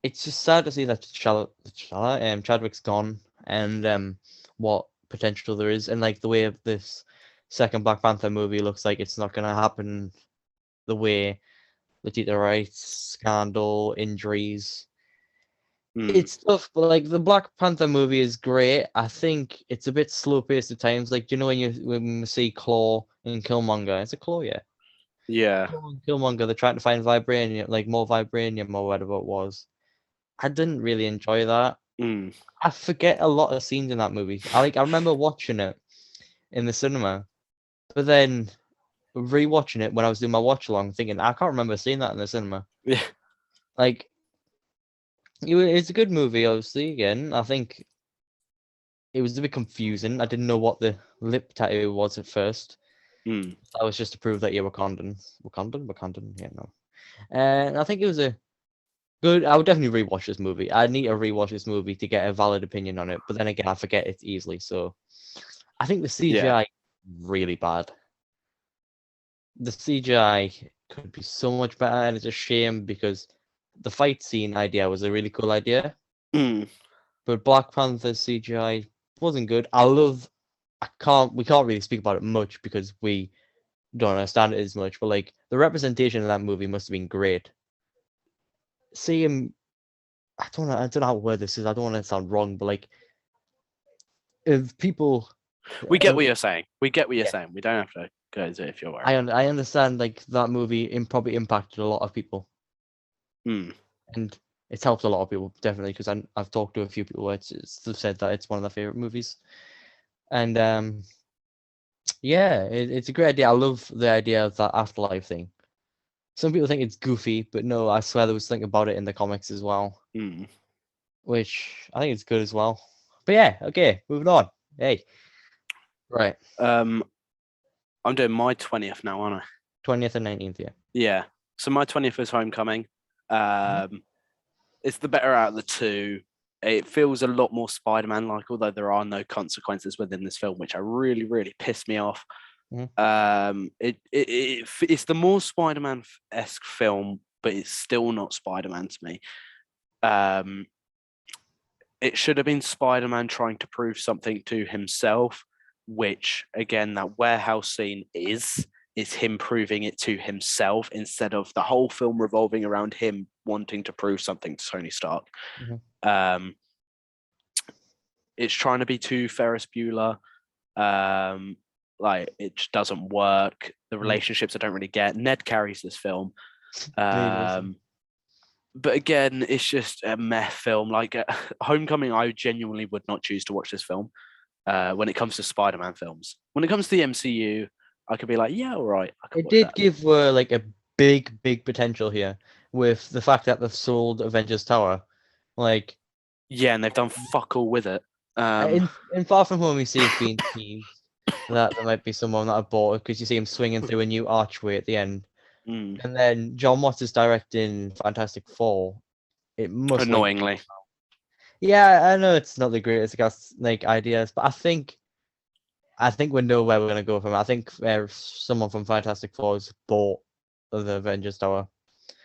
it's just sad to see that Chadwick's gone, and what potential there is, and like the way of this second Black Panther movie looks like it's not gonna happen the way Letitia Wright's scandal, injuries. Mm. It's tough, but like the Black Panther movie is great. I think it's a bit slow paced at times. Like, do you know when we see Claw and Killmonger? It's a Claw, yeah. Yeah. Claw and Killmonger, they're trying to find vibranium, like more vibranium or whatever it was. I didn't really enjoy that. Mm. I forget a lot of scenes in that movie. I remember watching it in the cinema, but then rewatching it when I was doing my watch along, thinking I can't remember seeing that in the cinema. Yeah. Like it's a good movie, obviously. Again, I think it was a bit confusing. I didn't know what the lip tattoo was at first. Mm. That was just to prove that you're Wakandan. Yeah, no. And I think it was a good. I would definitely rewatch this movie. I need to rewatch this movie to get a valid opinion on it. But then again, I forget it easily. So I think the Yeah. CGI really bad. The CGI could be so much better, and it's a shame because the fight scene idea was a really cool idea. Mm. But Black Panther's CGI wasn't good. We can't really speak about it much because we don't understand it as much. But like the representation in that movie must have been great. See him. I don't know how to word this is. I don't want to sound wrong, but like if people, We get uh, what you're saying. We get what you're yeah, saying. We don't have to go into it if you're worried. I understand like that movie probably impacted a lot of people, Mm. and it's helped a lot of people definitely because I've talked to a few people where they've said that it's one of their favorite movies, and yeah, it's a great idea. I love the idea of that afterlife thing. Some people think it's goofy, but no, I swear there was something about it in the comics as well, Mm. which I think is good as well. But yeah, okay, moving on. Hey, right, Um, I'm doing my 20th now, aren't I? 20th and 19th, yeah. Yeah. So my 20th is Homecoming. Mhm. It's the better out of the two. It feels a lot more Spider-Man like, although there are no consequences within this film, which I really, really pissed me off. Mhm. It's the more Spider-Man-esque film, but it's still not Spider-Man to me. Um, it should have been Spider-Man trying to prove something to himself, which again, that warehouse scene is him proving it to himself instead of the whole film revolving around him wanting to prove something to Tony Stark. Mhm. Um, it's trying to be too Ferris Bueller. Like it just doesn't work. The Mhm. relationships I don't really get. Ned carries this film. He does. But again, it's just a meh film. Like Homecoming, I genuinely would not choose to watch this film. When it comes to Spider-Man films, when it comes to the MCU, I could be like, yeah, all right, I could It watch did that. give like a big potential here with the fact that they've sold Avengers Tower. Like Yeah, and they've done fuck all with it. Um, in Far From Home, we see it's being teased that there might be someone that I bought it because you see him swinging through a new archway at the end. mm, And then John Watts is directing Fantastic Four. It must like, annoyingly, yeah, I know it's not the greatest like ideas, but I think we know where we're gonna go from. I think someone from Fantastic Four has bought of the Avengers Tower.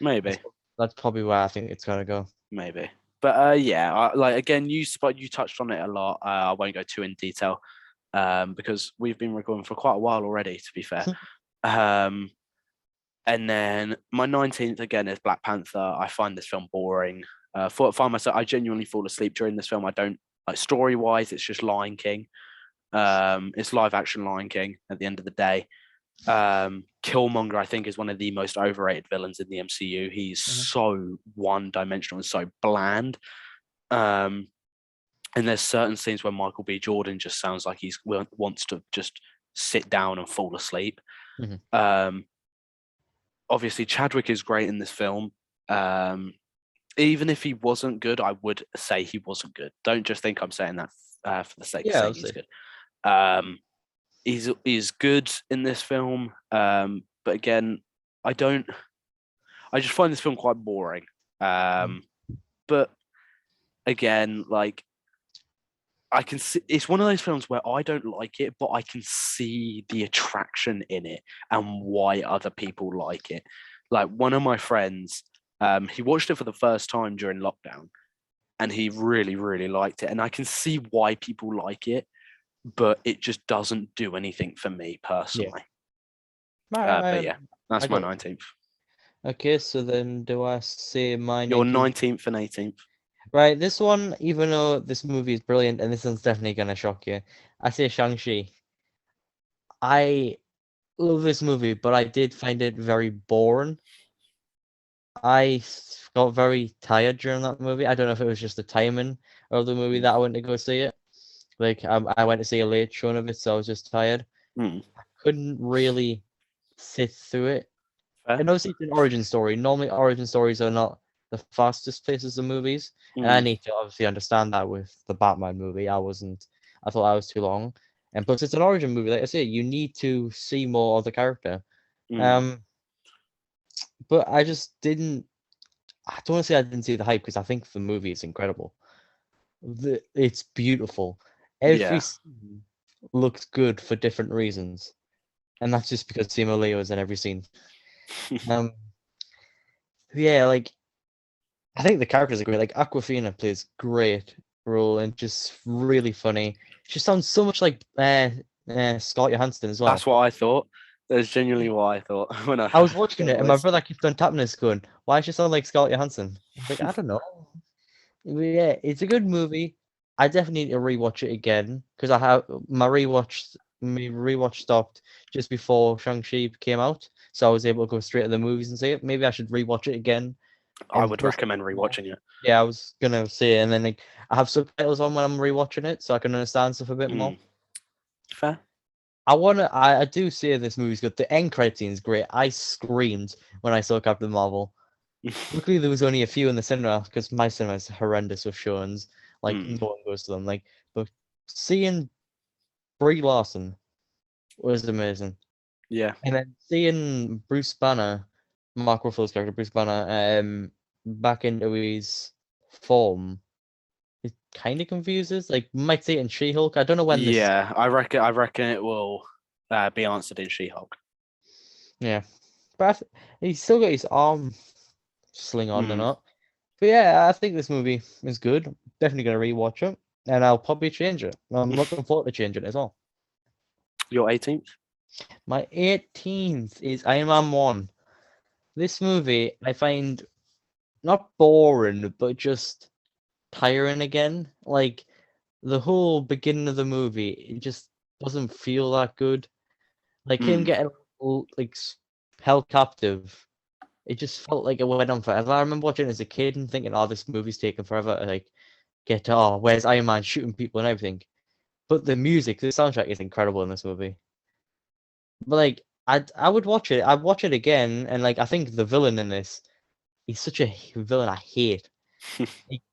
Maybe. That's probably where I think it's gonna go. Maybe. But yeah, like again, you touched on it a lot. I won't go too in detail because we've been recording for quite a while already, to be fair. And then my 19th again is Black Panther. I find this film boring. Find myself, I genuinely fall asleep during this film. I don't like story wise. It's just Lion King. It's live action Lion King at the end of the day. Killmonger, I think, is one of the most overrated villains in the MCU. He's so one-dimensional and so bland. And there's certain scenes where Michael B. Jordan just sounds like he wants to just sit down and fall asleep. Obviously, Chadwick is great in this film. Even if he wasn't good, I would say he wasn't good. Don't just think I'm saying that for the sake of saying he's good. He's good in this film, but again, I just find this film quite boring. But again, like I can see it's one of those films where I don't like it, but I can see the attraction in it and why other people like it. Like one of my friends, he watched it for the first time during lockdown, and he really, really liked it, and I can see why people like it. But it just doesn't do anything for me personally. But yeah, that's my 19th. Okay, so then do I say my Your 19th and 18th? Right, this one, even though this movie is brilliant, and this one's definitely gonna shock you, I say Shang-Chi. I love this movie, but I did find it very boring. I got very tired during that movie. I don't know if it was just the timing of the movie that I went to go see it. Like I went to see a late showing of it, so I was just tired. I couldn't really sit through it. Fair. And obviously, it's an origin story. Normally, origin stories are not the fastest paces of movies, and I need to obviously understand that with the Batman movie. I thought that was too long, and plus, it's an origin movie. Like I say, you need to see more of the character. But I just didn't. I don't want to say I didn't see the hype because I think the movie is incredible. It's beautiful. Every scene looks good for different reasons, and that's just because Simu Liu is in every scene. Yeah, like I think the characters are great. Like Aquafina plays great role and just really funny. She sounds so much like Scarlett Johansson as well. That's what I thought. That's genuinely what I thought when I was watching it, and my brother kept on tapping his going, "Why does she sound like Scarlett Johansson?" I was like, "I don't know." Yeah, it's a good movie. I definitely need to rewatch it again because I have my rewatch stopped just before Shang-Chi came out, so I was able to go straight to the movies and see it. Maybe I should rewatch it again. I would recommend rewatching it. Yeah, I was gonna say, and then like I have subtitles on when I'm rewatching it, so I can understand stuff a bit more. Fair. I do say this movie's good. The end credit scene is great. I screamed when I saw Captain Marvel. Luckily, there was only a few in the cinema because my cinema is horrendous with showings. Like no one goes to them. Like, but seeing Brie Larson was amazing. Yeah. And then seeing Bruce Banner, Mark Ruffalo's character, Bruce Banner, back into his form, it kind of confuses. Like, we might see it in She-Hulk. I don't know when this. Yeah, I reckon it will be answered in She-Hulk. Yeah, but he's still got his arm sling on and up. But yeah, I think this movie is good. Definitely gonna rewatch it, and I'll probably change it. I'm looking forward to changing it as well. Your 18th? My 18th is Iron Man 1. This movie I find not boring, but just tiring again. Like the whole beginning of the movie, it just doesn't feel that good. Like him getting like held captive, it just felt like it went on forever. I remember watching it as a kid and thinking, "Oh, this movie's taking forever to like get to, oh, where's Iron Man shooting people and everything." But the music, the soundtrack is incredible in this movie. But like, I would watch it. I'd watch it again, and like I think the villain in this, he's such a villain I hate.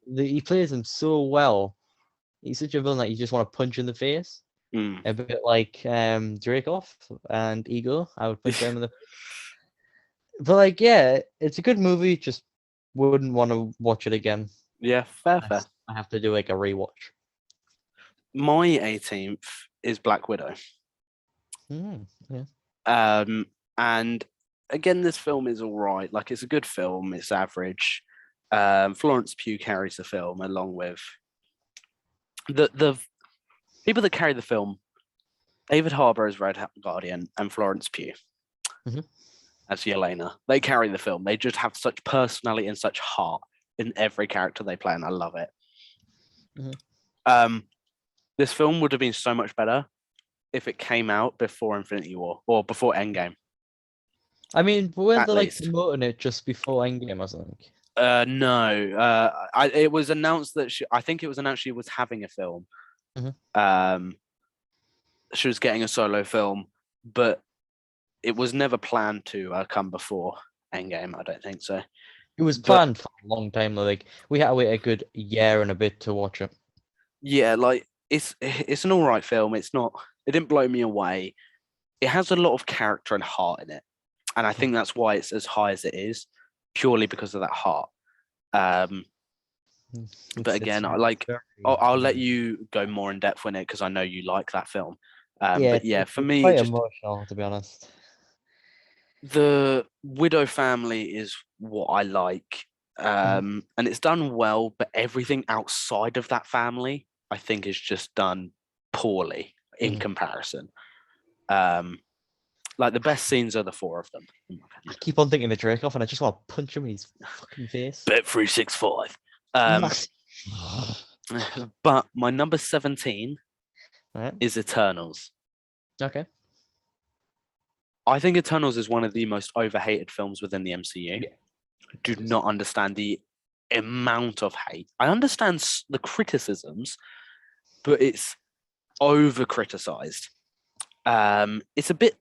He plays him so well. He's such a villain that you just want to punch in the face. A bit like Dreykov and Ego. I would punch them in the face. But like, yeah, it's a good movie. Just wouldn't want to watch it again. Yeah, fair. I have to do like a rewatch. My 18th is Black Widow. Yeah. And again, this film is all right. Like, it's a good film. It's average. Florence Pugh carries the film along with the people that carry the film. David Harbour as Red Guardian and Florence Pugh Mhm. as Yelena. They carry the film. They just have such personality and such heart in every character they play, and I love it. Mhm. This film would have been so much better if it came out before Infinity War or before Endgame. I mean, weren't At they like least. promoting it just before Endgame or something? No. It was announced that I think it was announced she was having a film. Mhm. She was getting a solo film, but it was never planned to come before Endgame. I don't think so. It was But planned for a long time. Like we had to wait a good year and a bit to watch it. yeah, like it's an all right film. It's not. It didn't blow me away. It has a lot of character and heart in it, and I think that's why it's as high as it is, purely because of that heart. But again, I like. I'll let you go more in depth on it because I know you like that film. Yeah, But yeah, for it's me, quite just emotional to be honest. the Widow family is what I like. And it's done well, but everything outside of that family, I think, is just done poorly in comparison. Like the best scenes are the four of them. In my I opinion. keep on thinking of Dracoff, and I just want to punch him in his fucking face. Bet 365. But my number 17 Right. is Eternals. Okay. I think Eternals is one of the most overhated films within the MCU. Yeah. I do not understand the amount of hate. I understand the criticisms, but it's over criticized. It's a bit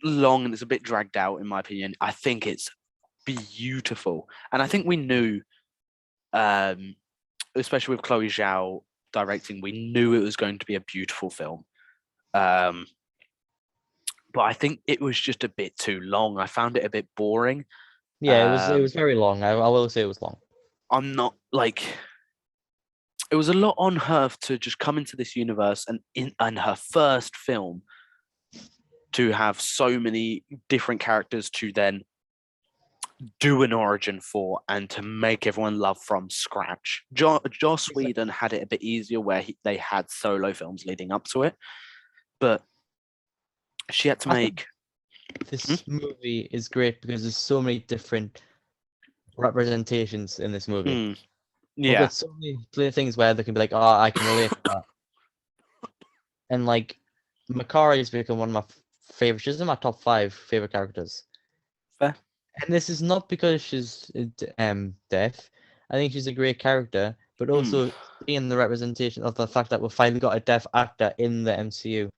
long and it's a bit dragged out, in my opinion. I think it's beautiful, and I think we knew, especially with Chloe Zhao directing, we knew it was going to be a beautiful film. But I think it was just a bit too long. I found it a bit boring. Yeah, it was very long. I will say it was long. I'm not like. It was a lot on her to just come into this universe and in her first film to have so many different characters to then do an origin for and to make everyone love from scratch. Joss Whedon had it a bit easier where they had solo films leading up to it, but she had to make. This movie is great because there's so many different representations in this movie. We've Yeah. got so many things where they can be like, oh, I can relate to that. And like, Makari has become one of my favorites. She's in my top 5 favorite characters. Fair. And this is not because she's deaf. I think she's a great character, but also seeing the representation of the fact that we've finally got a deaf actor in the MCU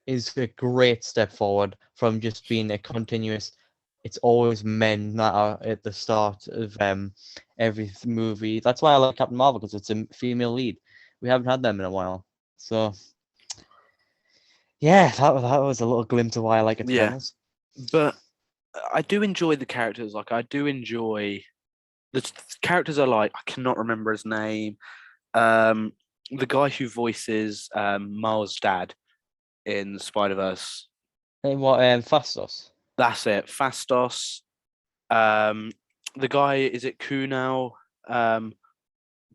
is a great step forward from just being a continuous. It's always men that are at the start of every movie. That's why I like Captain Marvel, because it's a female lead. We haven't had them in a while, so yeah, that was a little glimpse of why I like Eternals. Yeah, but I do enjoy the characters. Like, I do enjoy the characters I like. I cannot remember his name. The guy who voices Miles' dad in Spider-Verse. And what Fastos? That's it, Fastos. The guy, is it Kunal?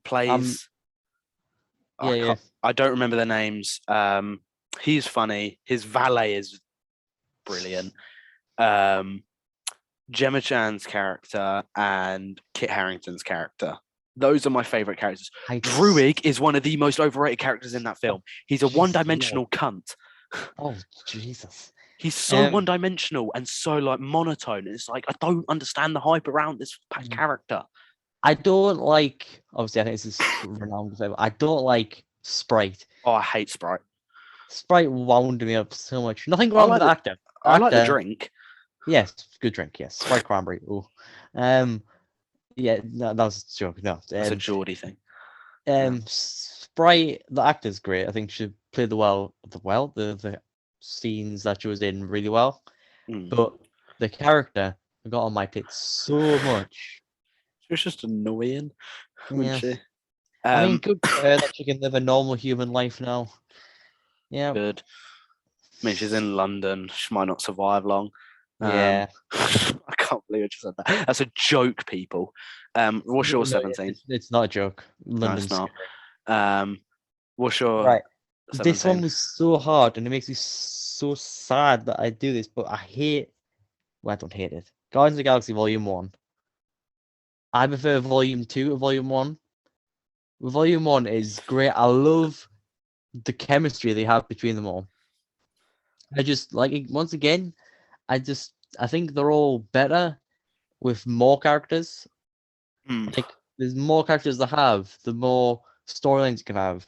Plays. Yeah. I don't remember their names. He's funny. His valet is brilliant. Gemma Chan's character and Kit Harington's character. Those are my favorite characters. Druig is one of the most overrated characters in that film. He's a one-dimensional cunt. Oh, Jesus. He's so one-dimensional and so like monotone. It's like, I don't understand the hype around this character. I don't like, obviously I think this is renowned for, I don't like Sprite. Oh, I hate Sprite. Sprite wound me up so much. Nothing wrong with the actor. I like the drink. Yes, good drink, yes. Sprite cranberry. Ooh. Yeah, no, that was a joke. No. It's a Geordie thing. Sprite, the actor's great. I think she played the scenes that she was in really well. But the character got on my tits so much. She was just annoying, wasn't she? I mean, good for her that she can live a normal human life now. Yeah. Good. I mean, she's in London. She might not survive long. Yeah. I can't believe I just said that. That's a joke, people. What's your No, 17? it's not a joke. No, it's London's not. What's your right. This 17? one was so hard, and it makes me so sad that I do this, but I hate. Well, I don't hate it. Guardians of the Galaxy Volume 1. I prefer Volume 2 to Volume 1. Volume 1 is great. I love the chemistry they have between them all. I just like it, once again, I think they're all better with more characters. Hmm. Like there's more characters to have, the more storylines you can have.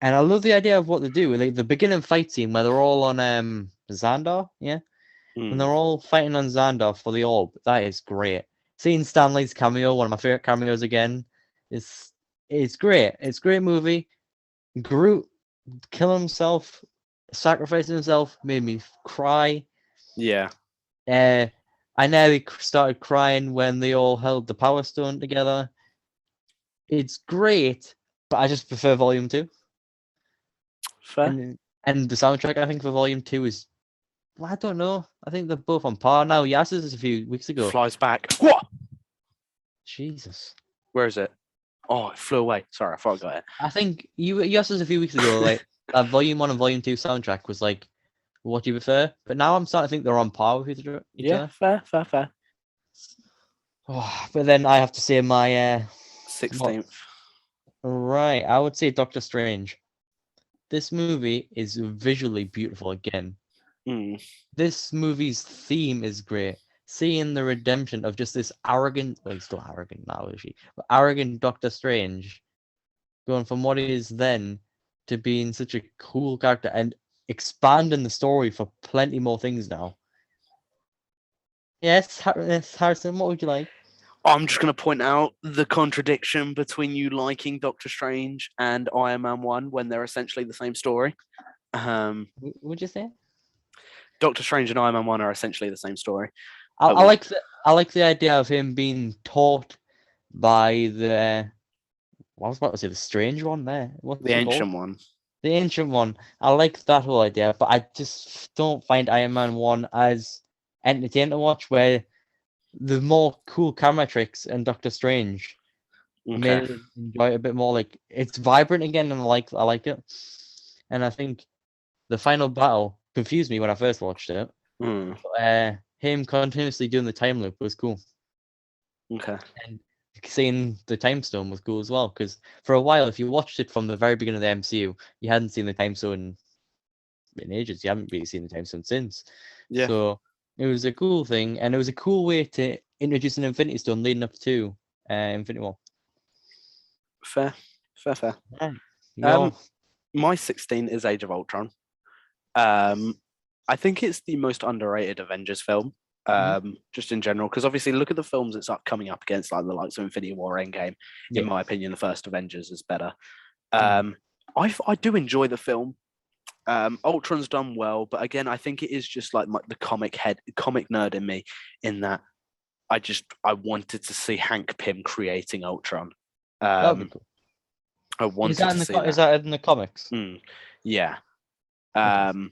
And I love the idea of what they do. Like the beginning fight scene where they're all on Xandar, yeah? When they're all fighting on Xandar for the orb, that is great. Seeing Stanley's cameo, one of my favorite cameos again, it's great. It's a great movie. Groot killing himself, sacrificing himself, made me cry. Yeah. I nearly started crying when they all held the Power Stone together. It's great, but I just prefer Volume 2. Fair. And the soundtrack, I think, for Volume 2 is, well, I don't know. I think they're both on par now. You asked us a few weeks ago. Flies back. What? Jesus. Where is it? Oh, it flew away. Sorry, I forgot it. I think you asked us a few weeks ago, like, that Volume 1 and Volume 2 soundtrack was like, what do you prefer? But now I'm starting to think they're on par with each Yeah, other. fair. Oh, but then I have to say my 16th. right. I would say Doctor Strange. This movie is visually beautiful again. Mm. This movie's theme is great. Seeing the redemption of just this arrogant, well, he's still arrogant now, is he? But arrogant Doctor Strange, going from what he is then to being such a cool character and expanding the story for plenty more things now. Yes, Harrison, what would you like? I'm just going to point out the contradiction between you liking Doctor Strange and Iron Man 1 when they're essentially the same story. Would you say? Doctor Strange and Iron Man 1 are essentially the same story. I like the idea of him being taught by the, I was about to say the strange one there. What's The it called? ancient one. The ancient one. I like that whole idea, but I just don't find Iron Man 1 as entertaining to watch, where the more cool camera tricks and Doctor Strange made Okay. it enjoy it a bit more. Like it's vibrant again, and I like it. And I think the final battle confused me when I first watched it. Mm. Him continuously doing the time loop was cool, Okay. and seeing the time stone was cool as well. Because for a while, if you watched it from the very beginning of the MCU, you hadn't seen the time stone in ages. You haven't really seen the time stone since. Yeah. So it was a cool thing, and it was a cool way to introduce an Infinity Stone leading up to Infinity War. Fair. Right. Your My 16 is Age of Ultron. I think it's the most underrated Avengers film, just in general, because obviously look at the films it's coming up against, like the likes of Infinity War, Endgame. In my opinion, the first Avengers is better. I do enjoy the film. Ultron's done well, but again, I think it is just like the comic nerd in me, in that I wanted to see Hank Pym creating Ultron. that would be cool. I wanted to see that. Is that in the comics? Yeah. Okay.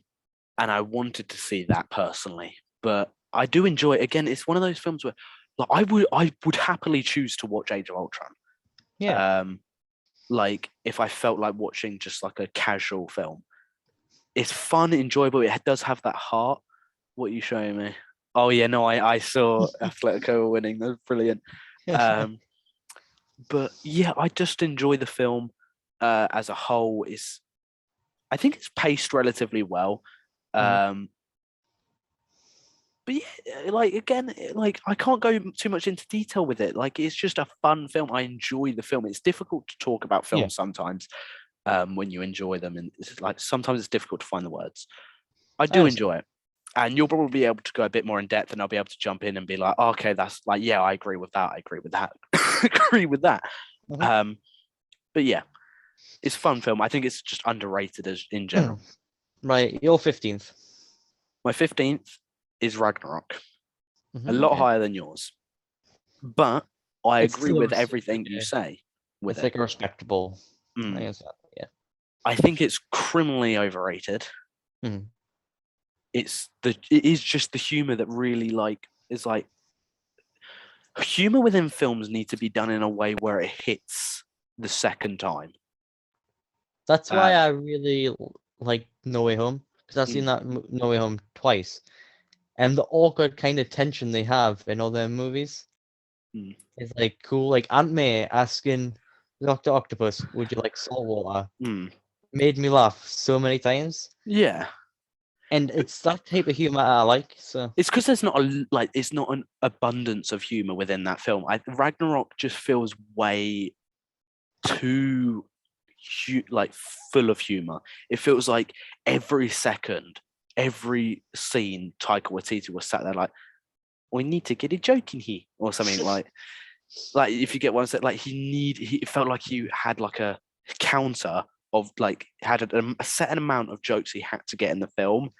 And I wanted to see that personally, but I do enjoy it. Again, it's one of those films where, like, I would happily choose to watch Age of Ultron. Yeah. Like if I felt like watching just like a casual film, it's fun, enjoyable. It does have that heart. What are you showing me? Oh yeah, no, I saw Atletico winning. That's brilliant. But yeah, I just enjoy the film as a whole. I think it's paced relatively well. But yeah, like again, like I can't go too much into detail with it. Like it's just a fun film. I enjoy the film. It's difficult to talk about films sometimes when you enjoy them, and it's like sometimes it's difficult to find the words. I do enjoy it, and you'll probably be able to go a bit more in depth, and I'll be able to jump in and be like, oh, okay, that's like, yeah, I agree with that. I agree with that. agree with that. But yeah, it's a fun film. I think it's just underrated as in general. Right, your 15th. My 15th is Ragnarok. A lot higher than yours. But I agree with everything you say with it's like a respectable. I think it's criminally overrated. it is just the humor that really like is like humor within films need to be done in a way where it hits the second time. That's why Um, I really like No Way Home, because I've seen mm, that No Way Home twice, and the awkward kind of tension they have in all their movies mm, is like cool. Like Aunt May asking Doctor Octopus, "Would you like salt water?" mm. made me laugh so many times, Yeah, and but it's that type of humor I like. So it's because there's not a like it's not an abundance of humor within that film. Ragnarok just feels way too like full of humor. It feels like every second, every scene, Taika Waititi was sat there like, "We need to get a joke in here," or something like if you get one set, like he it felt like he had like a counter of like had a certain amount of jokes he had to get in the film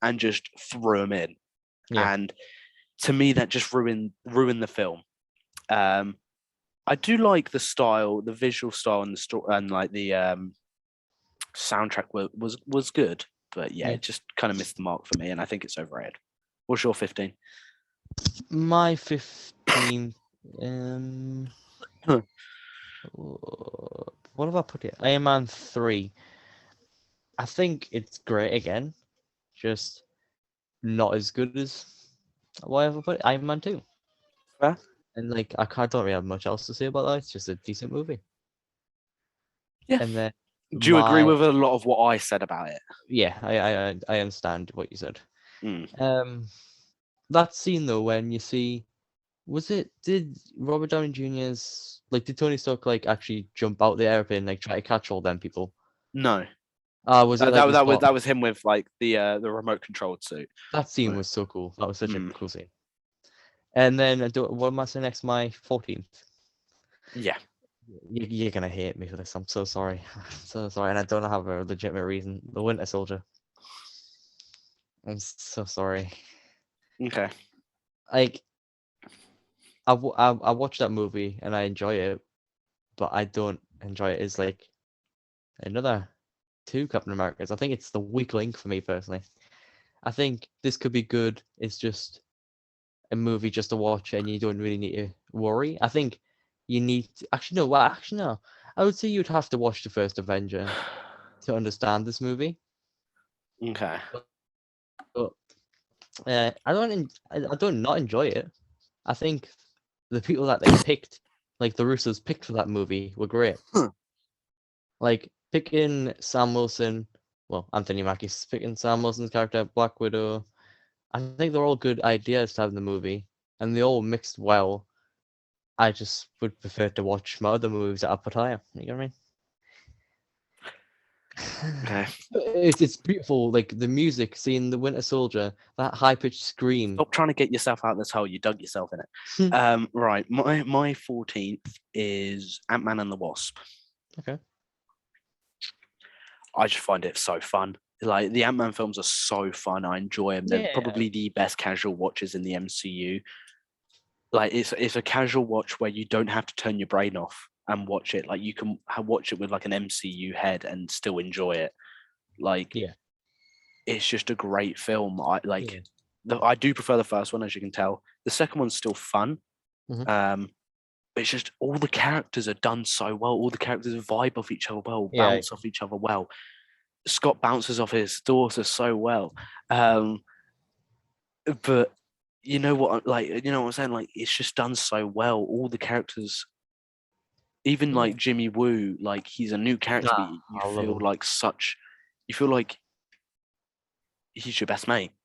and just threw them in, yeah, and to me that just ruined the film. Um, I do like the style, the visual style, and the story, and like the soundtrack was good, but yeah, yeah. it just kind of missed the mark for me, and I think it's overrated. What's your 15? My 15. Um, Huh. what have I put it? Iron Man 3. I think it's great again, just not as good as whatever put it. Iron Man 2. Fair? And like don't really have much else to say about that. It's just a decent movie. Yeah. And then Do you agree my with a lot of what I said about it? yeah, I understand what you said. Mm. Um, that scene though when you see did Robert Downey Jr.'s like did Tony Stark like actually jump out the airplane and like try to catch all them people? No, Was it like that the that was spot? that was him with like the remote controlled suit. That scene Right. was so cool. That was such a Mm. cool scene. And then what am I saying next? My 14th. Yeah. You're gonna hate me for this. I'm so sorry. I'm so sorry, and I don't have a legitimate reason. The Winter Soldier. I'm so sorry. Okay. Like I watched that movie and I enjoy it, but I don't enjoy it as like another two Captain Americas. I think it's the weak link for me personally. I think this could be good. It's just a movie just to watch and you don't really need to worry. I think you need to, actually no, well actually no. I would say you'd have to watch the first Avenger to understand this movie. Okay. But I don't not enjoy it. I think the people that they picked, like the Russos picked for that movie, were great. Huh. Like picking Sam Wilson, well, Anthony Mackie's picking Sam Wilson's character, Black Widow. I think they're all good ideas to have in the movie, and they all mixed well. I just would prefer to watch my other movies that I put higher. You know what I mean? Okay. It's beautiful, like the music, seeing the Winter Soldier, that high pitched scream. Stop trying to get yourself out of this hole. You dug yourself in it. Right. My 14th is Ant-Man and the Wasp. Okay. I just find it so fun. Like the Ant-Man films are so fun. I enjoy them. They're Yeah. probably the best casual watches in the MCU. Like it's a casual watch where you don't have to turn your brain off and watch it. Like you can watch it with like an MCU head and still enjoy it. Like Yeah. it's just a great film. Yeah. I do prefer the first one, as you can tell. The second one's still fun. Mhm. But it's just all the characters are done so well. All the characters vibe off each other well, Yeah. bounce off each other well. Scott bounces off his daughter so well. But you know what? Like you know what I'm saying? Like it's just done so well. All the characters, even Yeah. like Jimmy Woo, like he's a new character, but Nah, you I love feel him. like you feel like he's your best mate Mhm.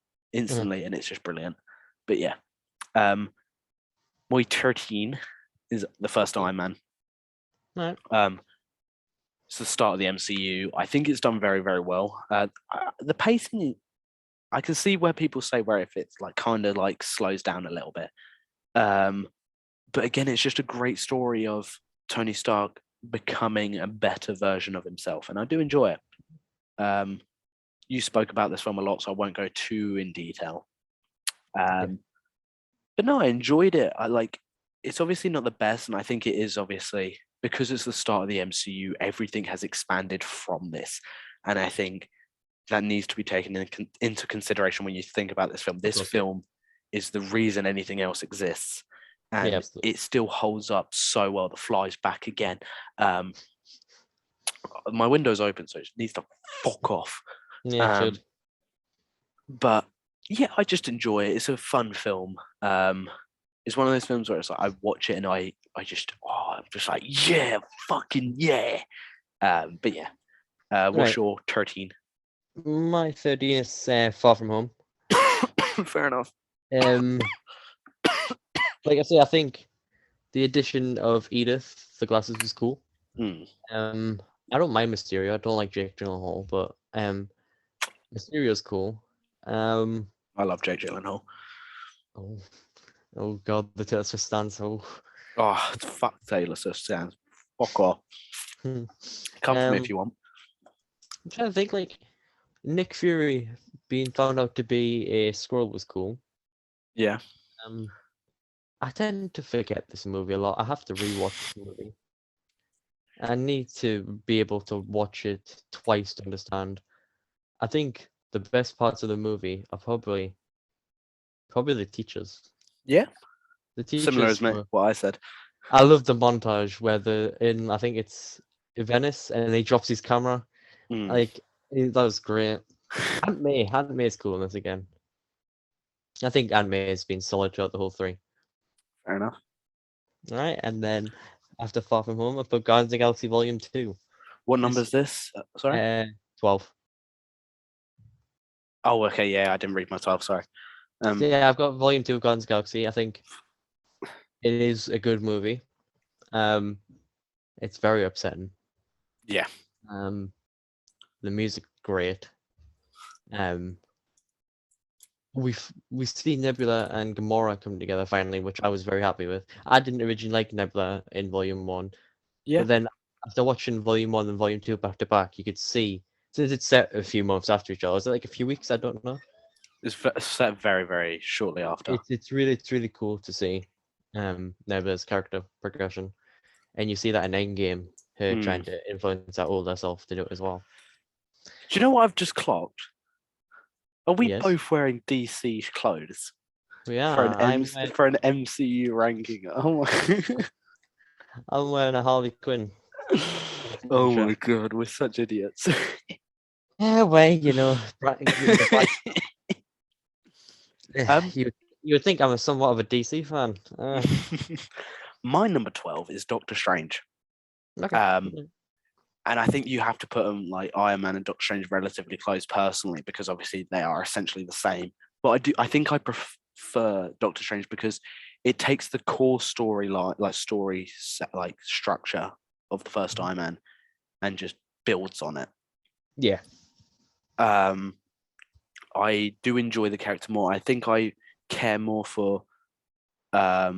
instantly, and it's just brilliant. But yeah, um, my 13 is the first Iron Man. Right. It's the start of the MCU. I think it's done very, very well. The pacing, I can see where people say where if it's like kind of like slows down a little bit. But again, it's just a great story of Tony Stark becoming a better version of himself, and I do enjoy it. You spoke about this film a lot, so I won't go too in detail. Yeah. But no, I enjoyed it. It's obviously not the best, and I think it is obviously because it's the start of the MCU, everything has expanded from this. And I think that needs to be taken into consideration when you think about this film. This course, yeah. film is the reason anything else exists, Yeah, and absolutely. it still holds up so well. The fly's back again. My window's open, so it needs to fuck off. Yeah, it should. Um, but yeah, I just enjoy it. It's a fun film. It's one of those films where it's like I watch it and I'm just like, yeah, fucking yeah. But yeah, what's Right. your 13? My 13 is Far From Home. Fair enough. Um, like I say, I think the addition of Edith, the glasses, was cool. Mm, I don't mind Mysterio. I don't like Jake Gyllenhaal, but Mysterio's cool. Um, I love Jake Gyllenhaal. oh, oh God, the Taylor Swift stance. Oh, Oh, fuck Taylor Swift sounds. Fuck off. Hmm. Come for me Um, if you want. I'm trying to think. Like Nick Fury being found out to be a squirrel was cool. Yeah. I tend to forget this movie a lot. I have to rewatch the movie. I need to be able to watch it twice to understand. I think the best parts of the movie are probably the teachers. Yeah. The Similar as teachers me, were. what I said. I love the montage where I think it's Venice, and he drops his camera. Mm. Like that was great. Aunt May is cool in this again. I think Aunt May has been solid throughout the whole three. Fair enough. All right, and then after Far From Home, I put Guardians of the Galaxy Volume 2. What number is this? Sorry? 12. Oh, okay. Yeah, I didn't read my 12. Sorry. So yeah, I've got Volume 2 of Guardians of the Galaxy. I think it is a good movie. It's very upsetting. Yeah. The music great. We see Nebula and Gamora come together finally, which I was very happy with. I didn't originally like Nebula in Volume 1, Yeah. but then after watching Volume 1 and Volume 2 back to back, you could see, since it's set a few months after each other, is it like a few weeks? I don't know. It's set very, very shortly after. It's really cool to see Nebula's character progression, and you see that in Endgame, her trying to influence that older self to do it as well. Do you know what I've just clocked? Are we Yes. both wearing DC clothes? Yeah, For an MCU ranking. Oh my. I'm wearing a Harley Quinn. Oh shirt. my god, we're such idiots. Yeah, well, you would think I'm somewhat of a DC fan. My number 12 is Doctor Strange. Okay. And I think you have to put them like Iron Man and Doctor Strange relatively close personally, because obviously they are essentially the same. But I think I prefer Doctor Strange because it takes the core storyline, like structure of the first Iron Man, and just builds on it. Yeah. I do enjoy the character more. I think I care more for. I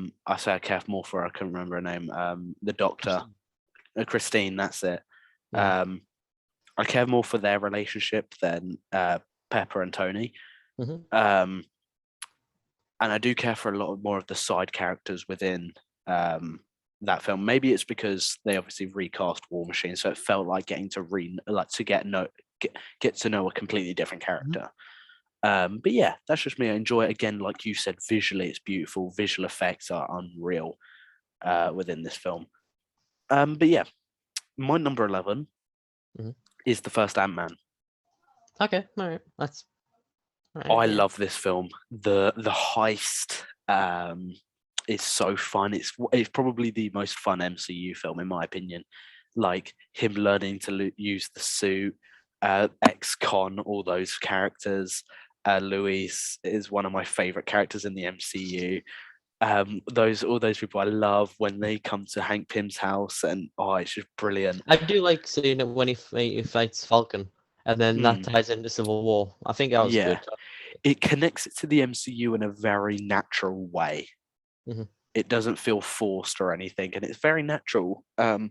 couldn't remember her name. The Doctor, Christine. That's it. Yeah. I care more for their relationship than Pepper and Tony. Mm-hmm. And I do care for a lot more of the side characters within that film. Maybe it's because they obviously recast War Machine, so it felt like getting to get to know a completely different character. But yeah, that's just me. I enjoy it again, like you said. Visually, it's beautiful. Visual effects are unreal within this film. But yeah, my number 11 is the first Ant-Man. Okay, all right. That's. I love this film. The heist is so fun. It's probably the most fun MCU film in my opinion. Like him learning to use the suit, ex-con, all those characters. Luis is one of my favorite characters in the MCU. All those people I love when they come to Hank Pym's house, and it's just brilliant. I do like seeing it when he fights Falcon, and then that ties into Civil War. I think that was good. It connects it to the MCU in a very natural way. It doesn't feel forced or anything, and it's very natural. And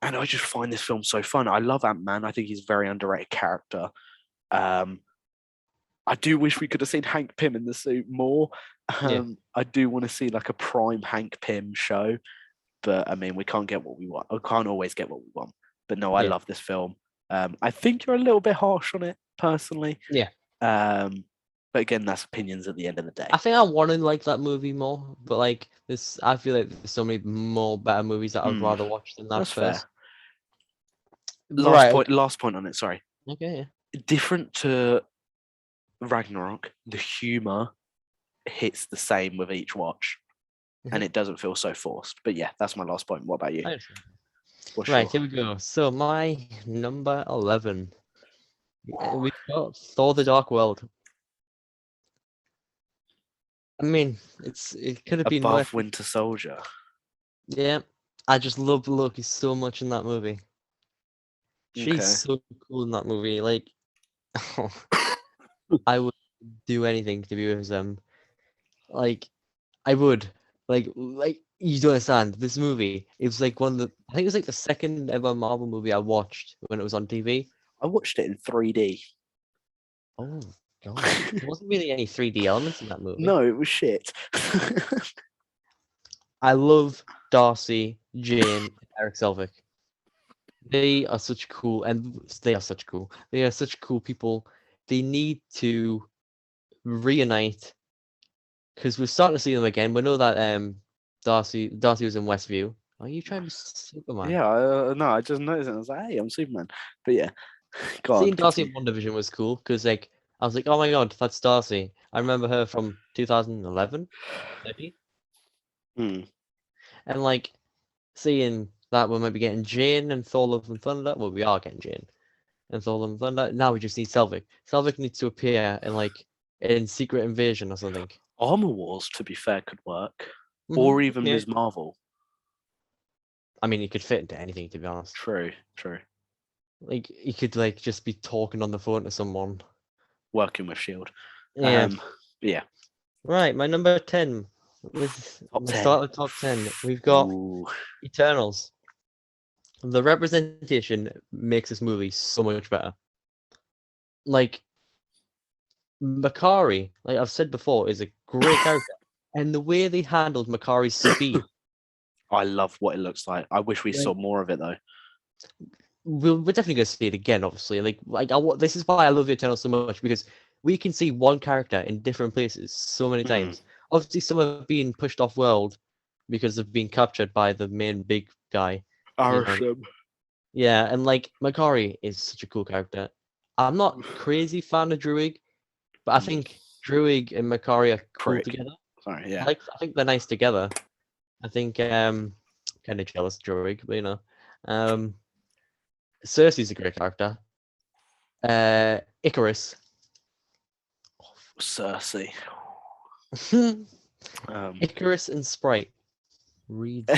I just find this film so fun. I love Ant-Man. I think he's a very underrated character. I do wish we could have seen Hank Pym in the suit more. I do want to see like a prime Hank Pym show, but I mean, we can't get what we want. I can't always get what we want. But no, I love this film. I think you're a little bit harsh on it. personally. Yeah. But again, that's opinions at the end of the day. I think I want to like that movie more, but like this, I feel like there's so many more better movies that I would rather watch than that That's fair. first. Right. Last point on it. Sorry. Okay. Different to Ragnarok, the humor hits the same with each watch, and it doesn't feel so forced. But yeah, that's my last point. What about you? Right, here we go. So my number 11, we've got Thor: The Dark World. I mean, it could have been Above worse. Winter Soldier? Yeah, I just love Loki so much in that movie. She's so cool in that movie. Like, I would do anything to be with them. Like, I would. Like you don't understand. This movie, it was like one of the. I think it was like the second ever Marvel movie I watched when it was on TV. I watched it in 3D. Oh God, there wasn't really any 3D elements in that movie. No, it was shit. I love Darcy, Jane, and Eric Selvig. They are such cool, and they are such cool. They are such cool people. They need to reunite because we're starting to see them again. We know that Darcy was in Westview. Are you trying to be Superman? Yeah, no, I just noticed it. I was like, hey, I'm Superman. But yeah, Seeing Darcy in WandaVision was cool because like I was like, oh my God, that's Darcy. I remember her from 2011, maybe. And like seeing that we might be getting Jane and Thor: Love and Thunder. Well, we are getting Jane and Thor: Love and Thunder. Now we just need Selvig. Selvig needs to appear in Secret Invasion or something. Armor Wars, to be fair, could work, or even Ms. Marvel. I mean, he could fit into anything, to be honest. True. Like he could like just be talking on the phone to someone. Working with Shield. Yeah. Yeah. Right, my number 10. With the start of the top 10, we've got Eternals. The representation makes this movie so much better. Like Makari, like I've said before, is a great character, and the way they handled Makari's speed. I love what it looks like. I wish we saw more of it though. We're definitely gonna see it again, obviously. This is why I love the Eternals so much, because we can see one character in different places so many times. Obviously, some have been pushed off world because they've been captured by the main big guy. Yeah, and like Makari is such a cool character. I'm not crazy fan of Druig, but I think Druig and Makari are cool together. Sorry, yeah. I think they're nice together. I think kind of jealous of Druig, but you know. Cersei's a great character. Icarus. Cersei. Icarus and Sprite. Read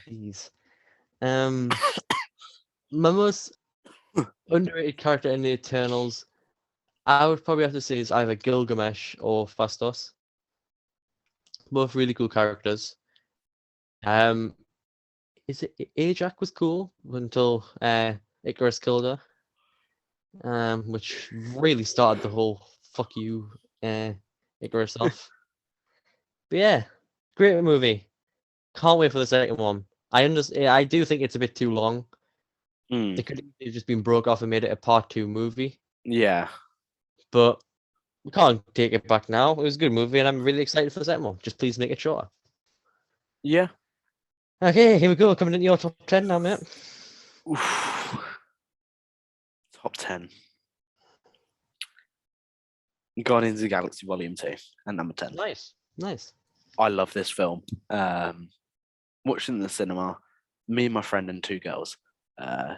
these. My most underrated character in the Eternals, I would probably have to say, is either Gilgamesh or Phastos. Both really cool characters. Is it Ajax was cool until Icarus killed her, which really started the whole "fuck you" Icarus off. But yeah, great movie. Can't wait for the second one. I do think it's a bit too long. It could have just been broke off and made it a part 2 movie. Yeah. But we can't take it back now. It was a good movie, and I'm really excited for the second one. Just please make it shorter. Yeah. Okay, here we go. Coming into your top 10 now, mate. Top 10. Guardians of the Galaxy Volume 2 and number 10. Nice. I love this film. Watching in the cinema, me and my friend and 2 girls.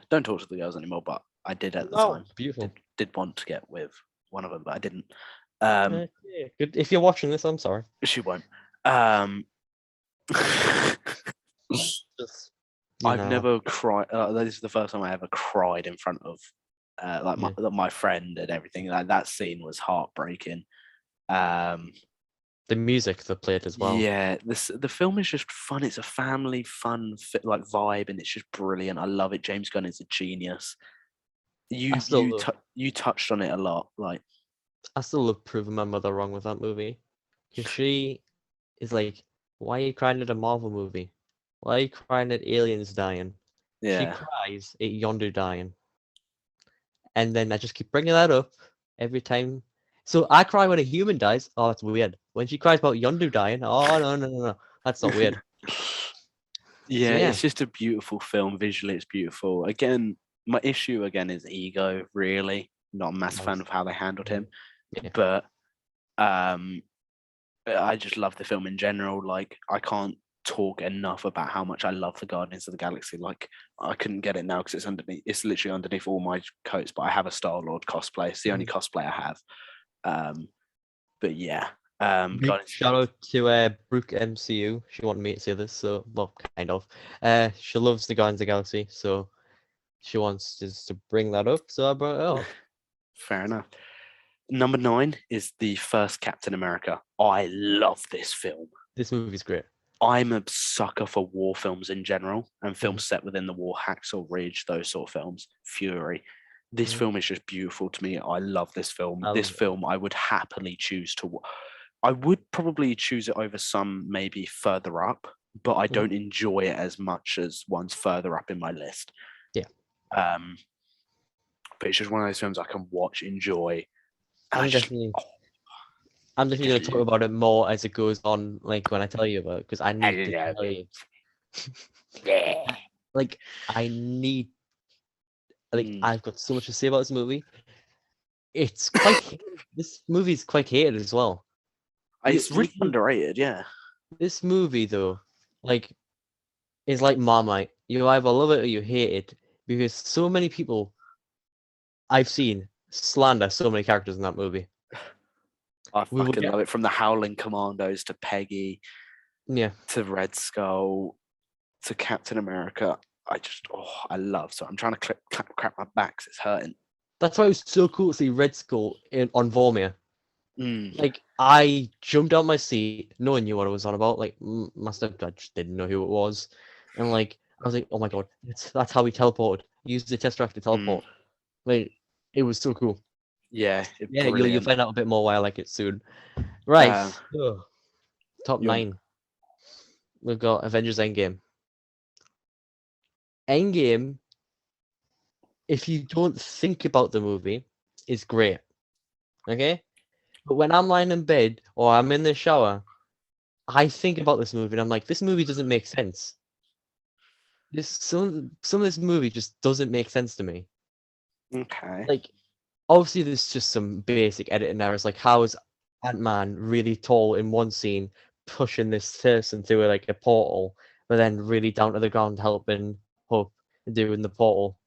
Don't talk to the girls anymore, but I did at the time. Beautiful. Did want to get with one of them, but I didn't. Good. If you're watching this, I'm sorry. She won't. I've never cried. This is the first time I ever cried in front of my friend and everything. Like that scene was heartbreaking. The music that played as well. Yeah, the film is just fun. It's a family fun vibe, and it's just brilliant. I love it. James Gunn is a genius. You touched on it a lot. Like, I still love proving my mother wrong with that movie, because she is like, "Why are you crying at a Marvel movie? Why are you crying at aliens dying?" Yeah. She cries at Yondu dying. and then I just keep bringing that up every time. So I cry when a human dies. Oh, that's weird. When she cries about Yondu dying, oh no, that's not weird. Yeah, Yeah. it's just a beautiful film. Visually, it's beautiful. Again, my issue again is ego. Really, not a massive fan of how they handled him, Yeah. but I just love the film in general. Like, I can't talk enough about how much I love the Guardians of the Galaxy. Like, I couldn't get it now because it's underneath. It's literally underneath all my coats. But I have a Star Lord cosplay. It's the only cosplay I have. But yeah, Big Guardians of the shout Galaxy. out to Brooke MCU. She wanted me to say this, so well, kind of. She loves the Guardians of the Galaxy, so she wants just to bring that up. So I brought it up. Fair enough. Number 9 is the first Captain America. I love this film. This movie's great. I'm a sucker for war films in general and Mm-hmm. films set within the war, Hacksaw Ridge, those sort of films, Fury. This film is just beautiful to me. I love this film. This film I would happily choose to. I would probably choose it over some maybe further up, but I don't enjoy it as much as ones further up in my list. Yeah. But it's just one of those films I can watch, enjoy. I'm definitely going to talk about it more as it goes on, like when I tell you about it, because I need to tell you. Yeah. Like, I need. Like, I've got so much to say about this movie. It's quite. This movie is quite hated as well. It's really underrated, yeah. This movie, though, like, is like Marmite. You either love it or you hate it, because so many people I've seen slander so many characters in that movie. I fucking love it. From the Howling Commandos to Peggy, to Red Skull, to Captain America. I love. So I'm trying to crap my back because it's hurting. That's why it was so cool to see Red Skull on Vormir. Like, I jumped out my seat, no one knew what I was on about. Like, my stepdad just didn't know who it was, and like, I was like, oh my god, that's how he teleported. He used the Tesseract to teleport. Like, it was so cool. Yeah, you'll find out a bit more why I like it soon. Right, top 9. We've got Avengers Endgame. Endgame, if you don't think about the movie, is great. Okay? But when I'm lying in bed or I'm in the shower, I think about this movie and I'm like, this movie doesn't make sense. Some of this movie just doesn't make sense to me. Okay. Like, obviously there's just some basic editing errors, like how is Ant-Man really tall in one scene, pushing this person through like a portal, but then really down to the ground helping Hope doing the portal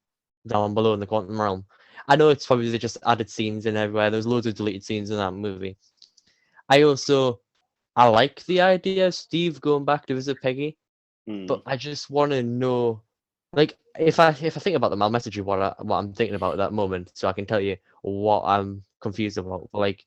down below in the quantum realm. I know it's probably they just added scenes in everywhere. There's loads of deleted scenes in that movie. I like the idea of Steve going back to visit Peggy, but I just want to know, like, if I think about them, I'll message you what I'm thinking about at that moment, so I can tell you what I'm confused about. But, like,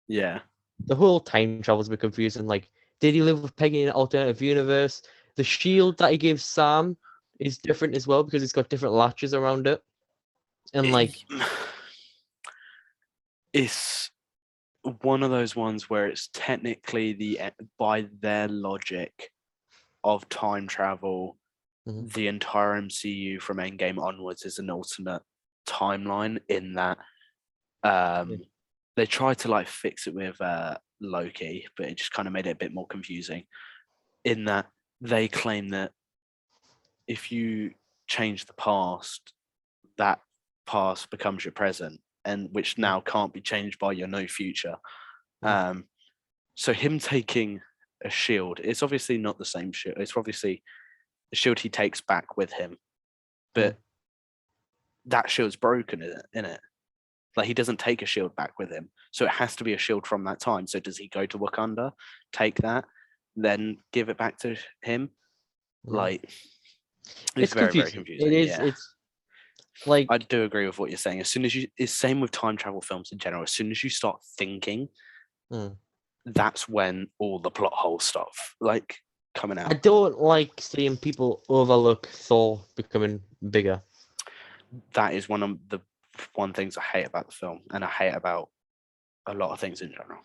yeah, the whole time travel's a bit confusing. Like, did he live with Peggy in an alternative universe? The shield that he gave Sam is different as well because it's got different latches around it, and like, it's one of those ones where it's technically by their logic of time travel, the entire MCU from Endgame onwards is an alternate timeline in that they tried to like fix it with Loki, but it just kind of made it a bit more confusing in that they claim that if you change the past, that past becomes your present, and which now can't be changed by your no future. So him taking a shield, it's obviously not the same shield. It's obviously the shield he takes back with him, but that shield's broken, in it. Like, he doesn't take a shield back with him, so it has to be a shield from that time. So does he go to Wakanda, take that, then give it back to him? Like, it's very, very confusing. It is. It's like, I do agree with what you're saying. It's same with time travel films in general. As soon as you start thinking, that's when all the plot holes start like coming out. I don't like seeing people overlook Thor becoming bigger. That is one of the things I hate about the film, and I hate about a lot of things in general.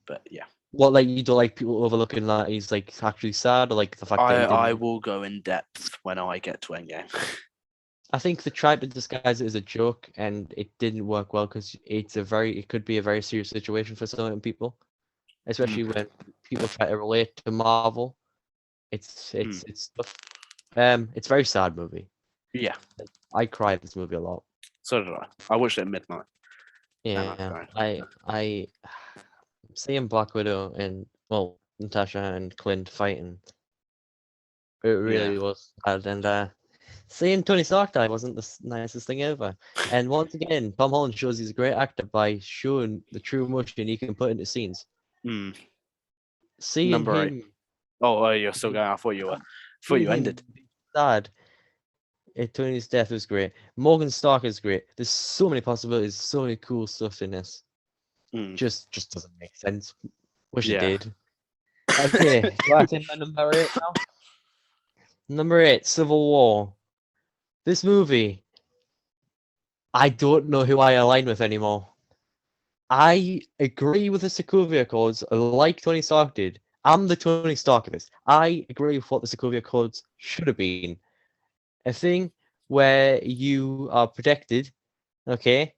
But yeah. What, like, you don't like people overlooking that he's like actually sad, or like the fact that I will go in depth when I get to Endgame. I think they tried to disguise it as a joke, and it didn't work well because it could be a very serious situation for certain people, especially Mm, when people try to relate to Marvel. mm. It's tough. It's a very sad movie. Yeah, I cried this movie a lot. so did I. I watched it at midnight and I Yeah, cried. I seeing Black Widow and well Natasha and Clint fighting, it Yeah. really was sad. And seeing Tony Stark die wasn't the nicest thing ever. And once again, Tom Holland shows he's a great actor by showing the true emotion he can put into scenes. Mm. Seeing Number 8. him, Oh, you're still be- going. I thought you were. Thought seeing you him ended. be sad at Tony's death was great. Morgan Stark is great. There's so many possibilities, so many cool stuff in this. Mm. Just doesn't make sense. Wish it Yeah. did. Okay, so that's in my number 8 now. Number 8, Civil War. This movie, I don't know who I align with anymore. I agree with the Sokovia Accords like Tony Stark did. I'm the Tony Stark of this. I agree with what the Sokovia Accords should have been. A thing where you are protected, okay?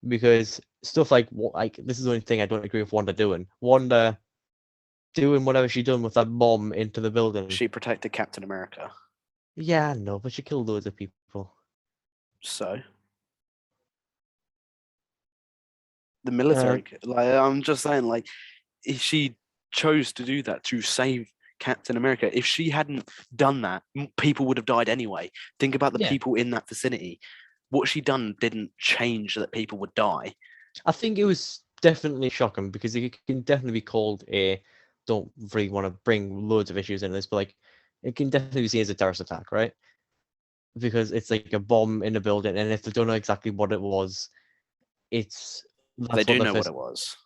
Because stuff like this is the only thing I don't agree with Wanda doing. Wanda doing whatever she done with that bomb into the building. She protected Captain America. Yeah, no, but she killed loads of people. So the military, like I'm just saying, like if she chose to do that to save Captain America. If she hadn't done that, people would have died anyway. Think about the Yeah, people in that vicinity. What she done didn't change that people would die. I think it was definitely shocking because it can definitely be called a. Don't really want to bring loads of issues into this, but like it can definitely be seen as a terrorist attack, right? Because it's like a bomb in a building, and if they don't know exactly what it was, it's They that's one do of the know what first. it was.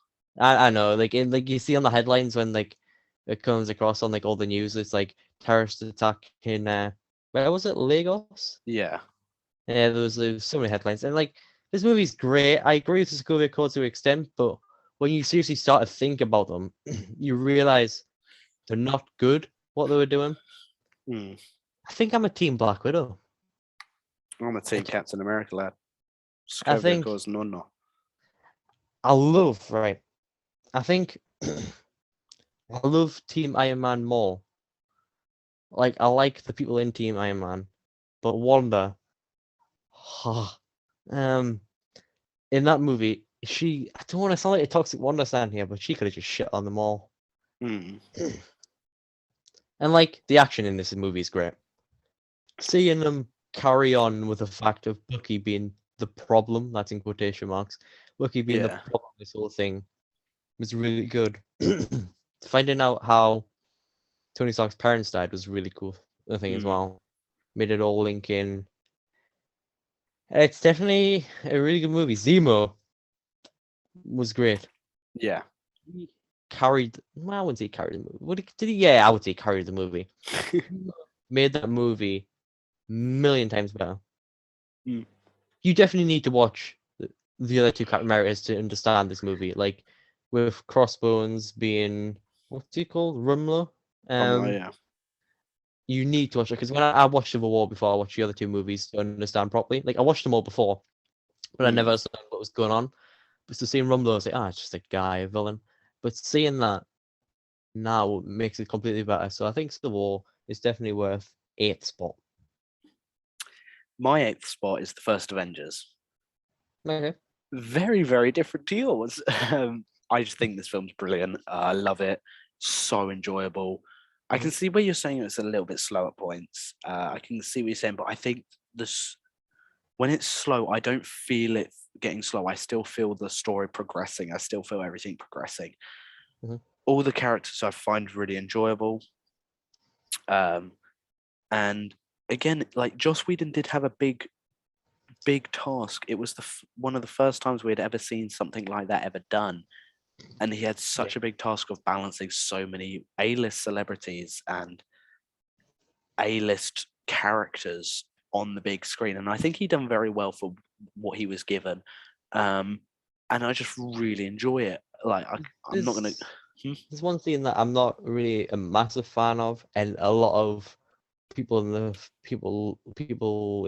I know, like you see on the headlines when like it comes across on like all the news, it's like terrorist attack in where was it, Lagos? Yeah. Yeah, there was so many headlines, and like this movie's great. I agree with the Sokovia Accords to an extent, but when you seriously start to think about them, you realize they're not good. What they were doing. Hmm. I think I'm a team Black Widow. I'm a team I Captain America lad. I Scovia think cause no. I love right. I think I love Team Iron Man more. Like I like the people in Team Iron Man, but Wanda, um, in that movie, I don't want to sound like a toxic Wanda stand here, but she could have just shit on them all. Hmm. And like the action in this movie is great. Seeing them carry on with the fact of Bucky being the problem, that's in quotation marks, Bucky being the Yeah. problem, this whole thing was really good. Finding out how Tony Stark's parents died was really cool, I think, as Hmm. well. Made it all link in. It's definitely a really good movie. Zemo was great. Yeah. He carried, well, I wouldn't say he carried the movie. Did he? Yeah, I would say he carried the movie. Made that movie million times better. Hmm. You definitely need to watch the other two Captain Americas to understand this movie. Like with Crossbones being what's he called, Rumlow. Yeah. You need to watch it because when I watched Civil War before I watched the other two movies to understand properly. Like I watched them all before, but I Hmm. never understood what was going on. But so seeing Rumlow, I was like, it's just a guy, a villain. But seeing that now makes it completely better. So I think Civil War is definitely worth eighth spot. My eighth spot is the first Avengers. Okay. Very, very different to yours. I just think this film's brilliant. I love it. So enjoyable. I can Mhm. see where you're saying it's a little bit slow at points. I can see what you're saying, but I think this when it's slow, I don't feel it getting slow. I still feel the story progressing. I still feel everything progressing. Mhm. All the characters I find really enjoyable. Um, and again, like Joss Whedon did have a big task. It was one of the first times we had ever seen something like that ever done. And he had Yeah. such a big task of balancing so many A-list celebrities and A-list characters on the big screen. And I think he done very well for what he was given. And I just really enjoy it. Like I'm not gonna. There's there's one scene that I'm not really a massive fan of, and a lot of people in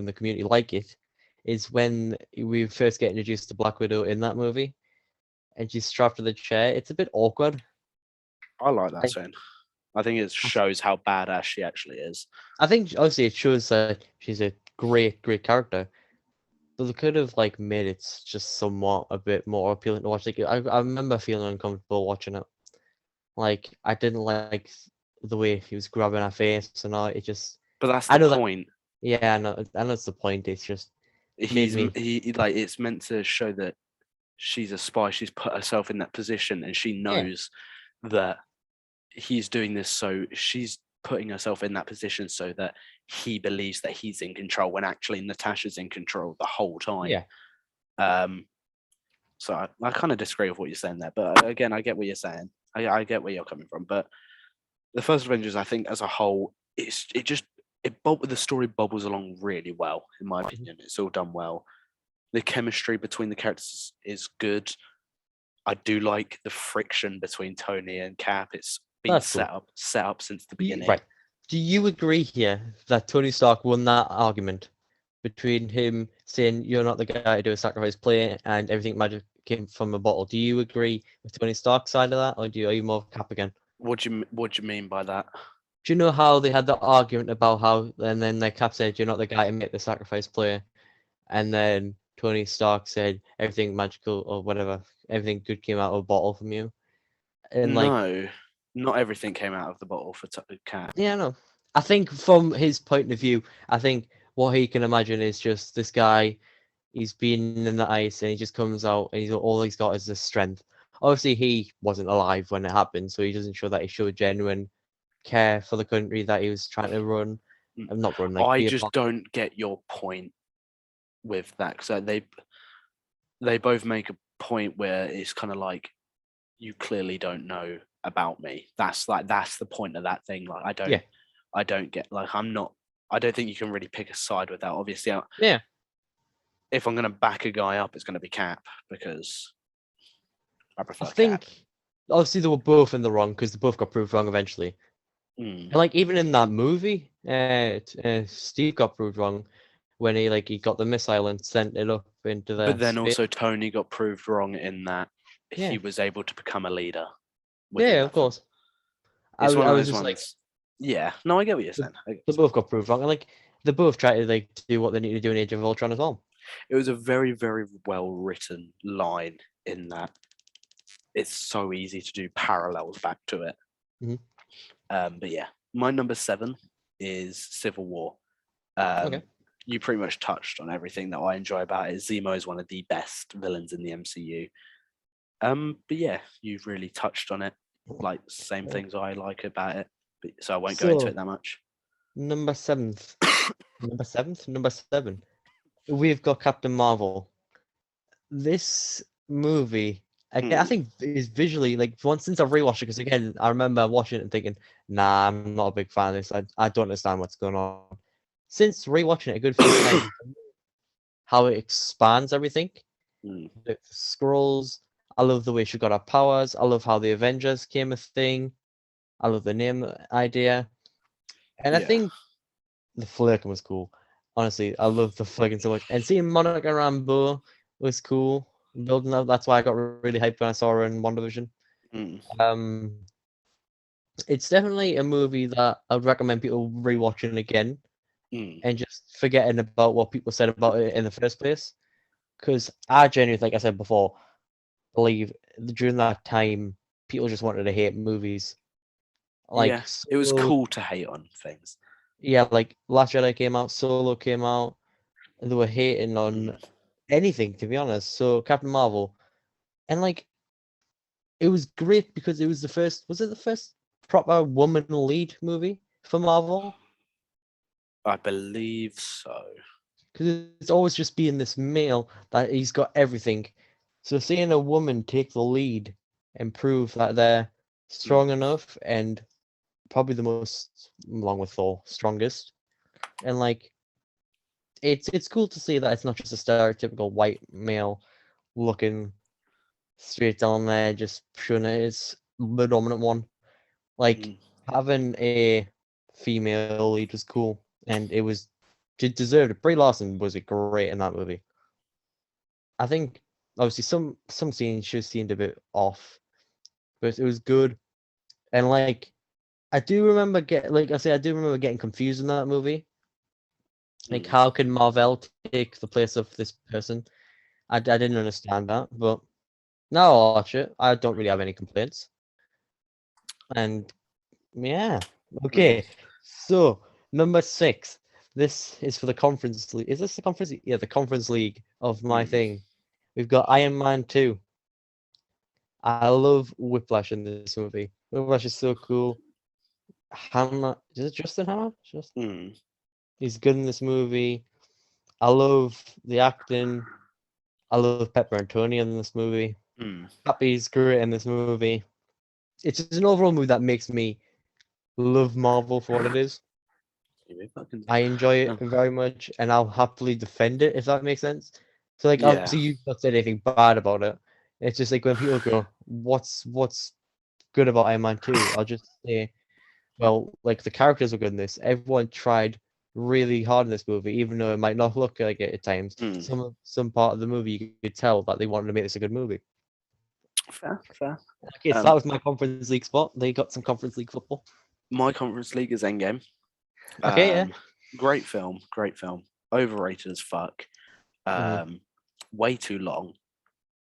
the community like it is when we first get introduced to Black Widow in that movie, and she's strapped to the chair. It's a bit awkward. I like that Like, scene. I think it shows how badass she actually is. I think obviously it shows that she's a great character, but they could have like made it just somewhat a bit more appealing to watch. Like I remember feeling uncomfortable watching it. Like I didn't like the way he was grabbing her face and all. It just But that's I the know that point. yeah, I know that's the point. It's just made me Like it's meant to show that she's a spy. She's put herself in that position, and she yeah knows that he's doing this. So she's putting herself in that position so that he believes that he's in control when actually Natasha's in control the whole time. yeah. So I kind of disagree with what you're saying there, but again, I get what you're saying. I get where you're coming from, but the first Avengers, I think, as a whole, the story bubbles along really well, in my opinion. It's all done well. The chemistry between the characters is good. I do like the friction between Tony and Cap. It's been That's cool. set up since the beginning. Right. Do you agree here that Tony Stark won that argument between him saying you're not the guy to do a sacrifice play and everything magic came from a bottle? Do you agree with Tony Stark's side of that, or are you more Cap again? What do you mean by that? Do you know how they had the argument about how, and then the Cap said you're not the guy to make the sacrifice play, and then Tony Stark said everything magical or whatever, everything good came out of a bottle from you, and like No, not everything came out of the bottle for Cap. yeah, no. I think from his point of view, I think what he can imagine is just this guy. He's been in the ice and he just comes out and all he's got is the strength. Obviously, he wasn't alive when it happened, so he doesn't show that he showed genuine care for the country that he was trying to run. Not run, like I be a just part. don't get your point with that. So they both make a point where it's kind of like you clearly don't know about me. That's the point of that thing. Like Yeah, I don't get like I don't think you can really pick a side with that. Obviously, yeah. if I'm going to back a guy up, it's going to be Cap because I I prefer Cap. think obviously they were both in the wrong because they both got proved wrong eventually. Mm. And like even in that movie, Steve got proved wrong when he got the missile and sent it up into the But then space. also Tony got proved wrong in that Yeah. he was able to become a leader. Yeah, of course. It's one I of was those just ones. like, Yeah, no, I get what you're saying. they both got proved wrong, and like they both try to like do what they need to do in Age of Ultron as well. It was a very, very well written line in that it's so easy to do parallels back to it. Mhm. But yeah, my number 7 is Civil War. Okay. You pretty much touched on everything that I enjoy about it. Zemo is one of the best villains in the MCU. But yeah, you've really touched on it. Like same things I like about it. But, so I won't go into it that much. Number 7. Number 7. We've got Captain Marvel. This movie, again, I think is visually like once since I've rewatched it, because again, I remember watching it and thinking, nah, I'm not a big fan of this. I don't understand what's going on. Since rewatching it a good few times, how it expands everything. The scrolls. I love the way she got her powers. I love how the Avengers came a thing. I love the name idea. And I think the Flakin was cool. Honestly, I love the Flakin so much. And seeing Monica Rambeau was cool. Building up, that's why I got really hyped when I saw her in WandaVision. It's definitely a movie that I'd recommend people rewatching again and just forgetting about what people said about it in the first place. Because I genuinely, like I said before, believe during that time people just wanted to hate movies. Like yeah, it was cool to hate on things. Yeah, like Last Jedi came out, Solo came out, and they were hating on anything, to be honest. So Captain Marvel, and like it was great because it was the first. Was it the first proper woman lead movie for Marvel? I believe so. Because it's always just being this male that he's got everything. So seeing a woman take the lead and prove that they're strong enough and probably the most, along with Thor, strongest, and like it's cool to see that it's not just a stereotypical white male looking straight down there, just showing it as the dominant one. Like having a female lead was cool, and she deserved it. Brie Larson was great in that movie. I think obviously some scenes just seemed a bit off, but it was good. And like I do remember I do remember getting confused in that movie. Like, how can Marvel take the place of this person? I didn't understand that, but now I'll watch it. I don't really have any complaints. And yeah, okay. So number 6. This is for the Conference League. Is this the Conference? Yeah, the Conference League of my thing. We've got Iron Man 2. I love Whiplash in this movie. Whiplash is so cool. Hammer, is it Justin Hammer? He's good in this movie. I love the acting. I love Pepper Antonio in this movie. Happy's great in this movie. It's just an overall movie that makes me love Marvel for what it is. I enjoy it very much, and I'll happily defend it if that makes sense. So, like, obviously, you've not said anything bad about it. It's just like when people go, "What's good about Iron Man 2?" I'll just say, well, like the characters were good in this. Everyone tried really hard in this movie, even though it might not look like it at times. Some part of the movie you could tell that they wanted to make this a good movie. Fair. Okay, so that was my Conference League spot. They got some Conference League football. My Conference League is Endgame. Okay, yeah. Great film. Overrated as fuck. Way too long.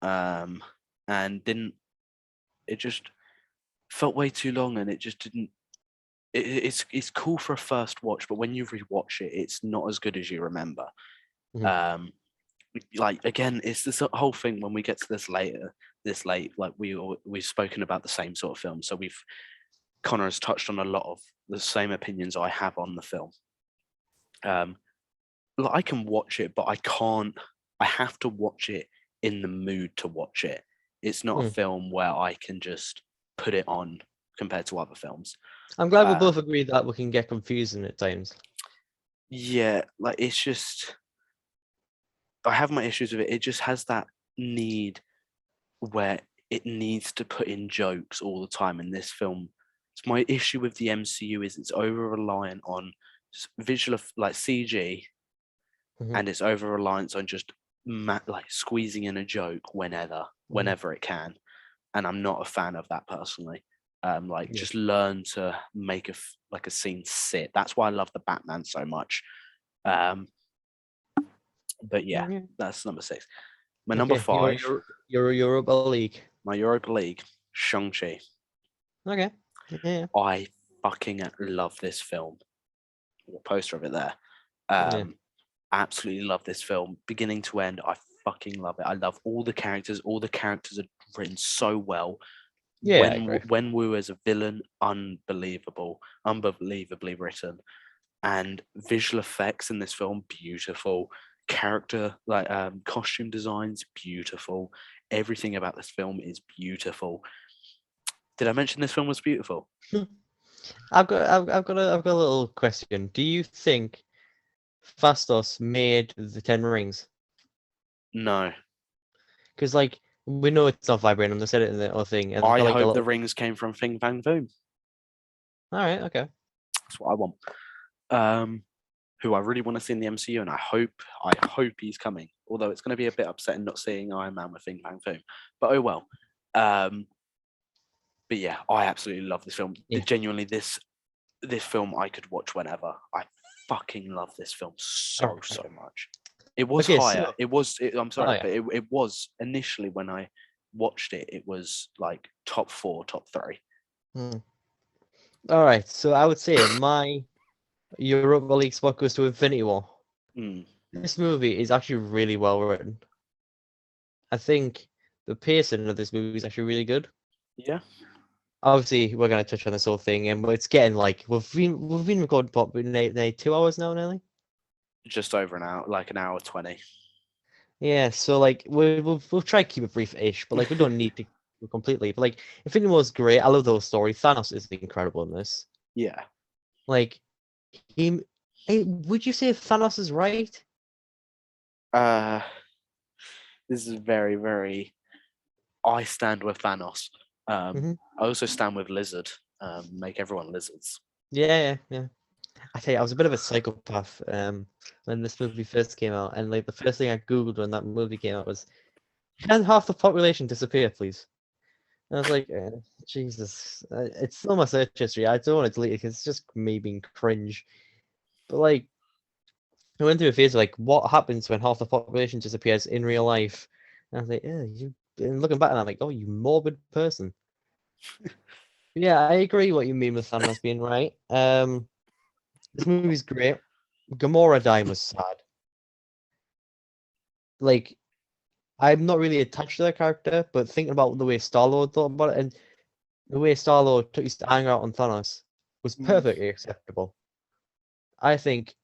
And it just felt way too long, and it just didn't. It's cool for a first watch, but when you rewatch it, it's not as good as you remember. Like, again, it's this whole thing when we get to this late, like we've spoken about the same sort of film, so Connor has touched on a lot of the same opinions I have on the film. I can watch it, but I can't. I have to watch it in the mood to watch it. It's not a film where I can just put it on compared to other films. I'm glad we both agree that we can get confusing at times. Yeah, like, it's just, I have my issues with it. It just has that need where it needs to put in jokes all the time. In this film, it's my issue with the MCU is it's over reliant on visual, like CG, and it's over reliance on just like squeezing in a joke whenever it can, and I'm not a fan of that personally. Just learn to make a scene sit. That's why I love the Batman so much. But yeah, that's number 6. My number 5. Your Europa League. My Europa League, Shang-Chi. Okay. Yeah. I fucking love this film. The poster of it there. Absolutely love this film, beginning to end. I fucking love it. I love all the characters. All the characters are written so well. Yeah, when Wu as a villain, unbelievably written, and visual effects in this film, beautiful. Character, like, costume designs, beautiful. Everything about this film is beautiful. Did I mention this film was beautiful? I've got a little question. Do you think Fastos made the 10 rings? No. Because, like, we know it's not vibranium. They said it in the other thing. And I hope the rings came from Fing Fang Foom. All right, okay. That's what I want. Who I really want to see in the MCU, and I hope he's coming. Although it's going to be a bit upsetting not seeing Iron Man with Fing Fang Foom, but oh well. But yeah, I absolutely love this film. Yeah. Genuinely, this film I could watch whenever. I fucking love this film so much. It was higher. I'm sorry, but it was initially when I watched it. It was like top 4, top 3. All right, so I would say my Europa League spot goes to Infinity War. This movie is actually really well written. I think the pacing of this movie is actually really good. Yeah. Obviously, we're going to touch on this whole thing, and it's getting like we've been recording probably 2 hours now, nearly. Just over an hour, like an hour 20. Yeah, so like we'll try to keep it brief-ish, but like we don't need to completely. But like Infinity War is great. I love the whole story. Thanos is incredible in this. Yeah. Like would you say Thanos is right? This is very, very. I stand with Thanos. I also stand with Lizard. Make everyone lizards. Yeah. I tell you, I was a bit of a psychopath when this movie first came out, and like the first thing I googled when that movie came out was, "Can half the population disappear, please?" And I was like, Jesus, it's still my search history. I don't want to delete it because it's just me being cringe. But like, I went through a phase of like, what happens when half the population disappears in real life? And I was like, yeah, you. And looking back, and I'm like, oh, you morbid person. Yeah, I agree what you mean with Thanos being right. This movie's great. Gamora dying was sad. Like, I'm not really attached to that character, but thinking about the way Star-Lord thought about it and the way Star-Lord took his anger out on Thanos was Mm. perfectly acceptable. I think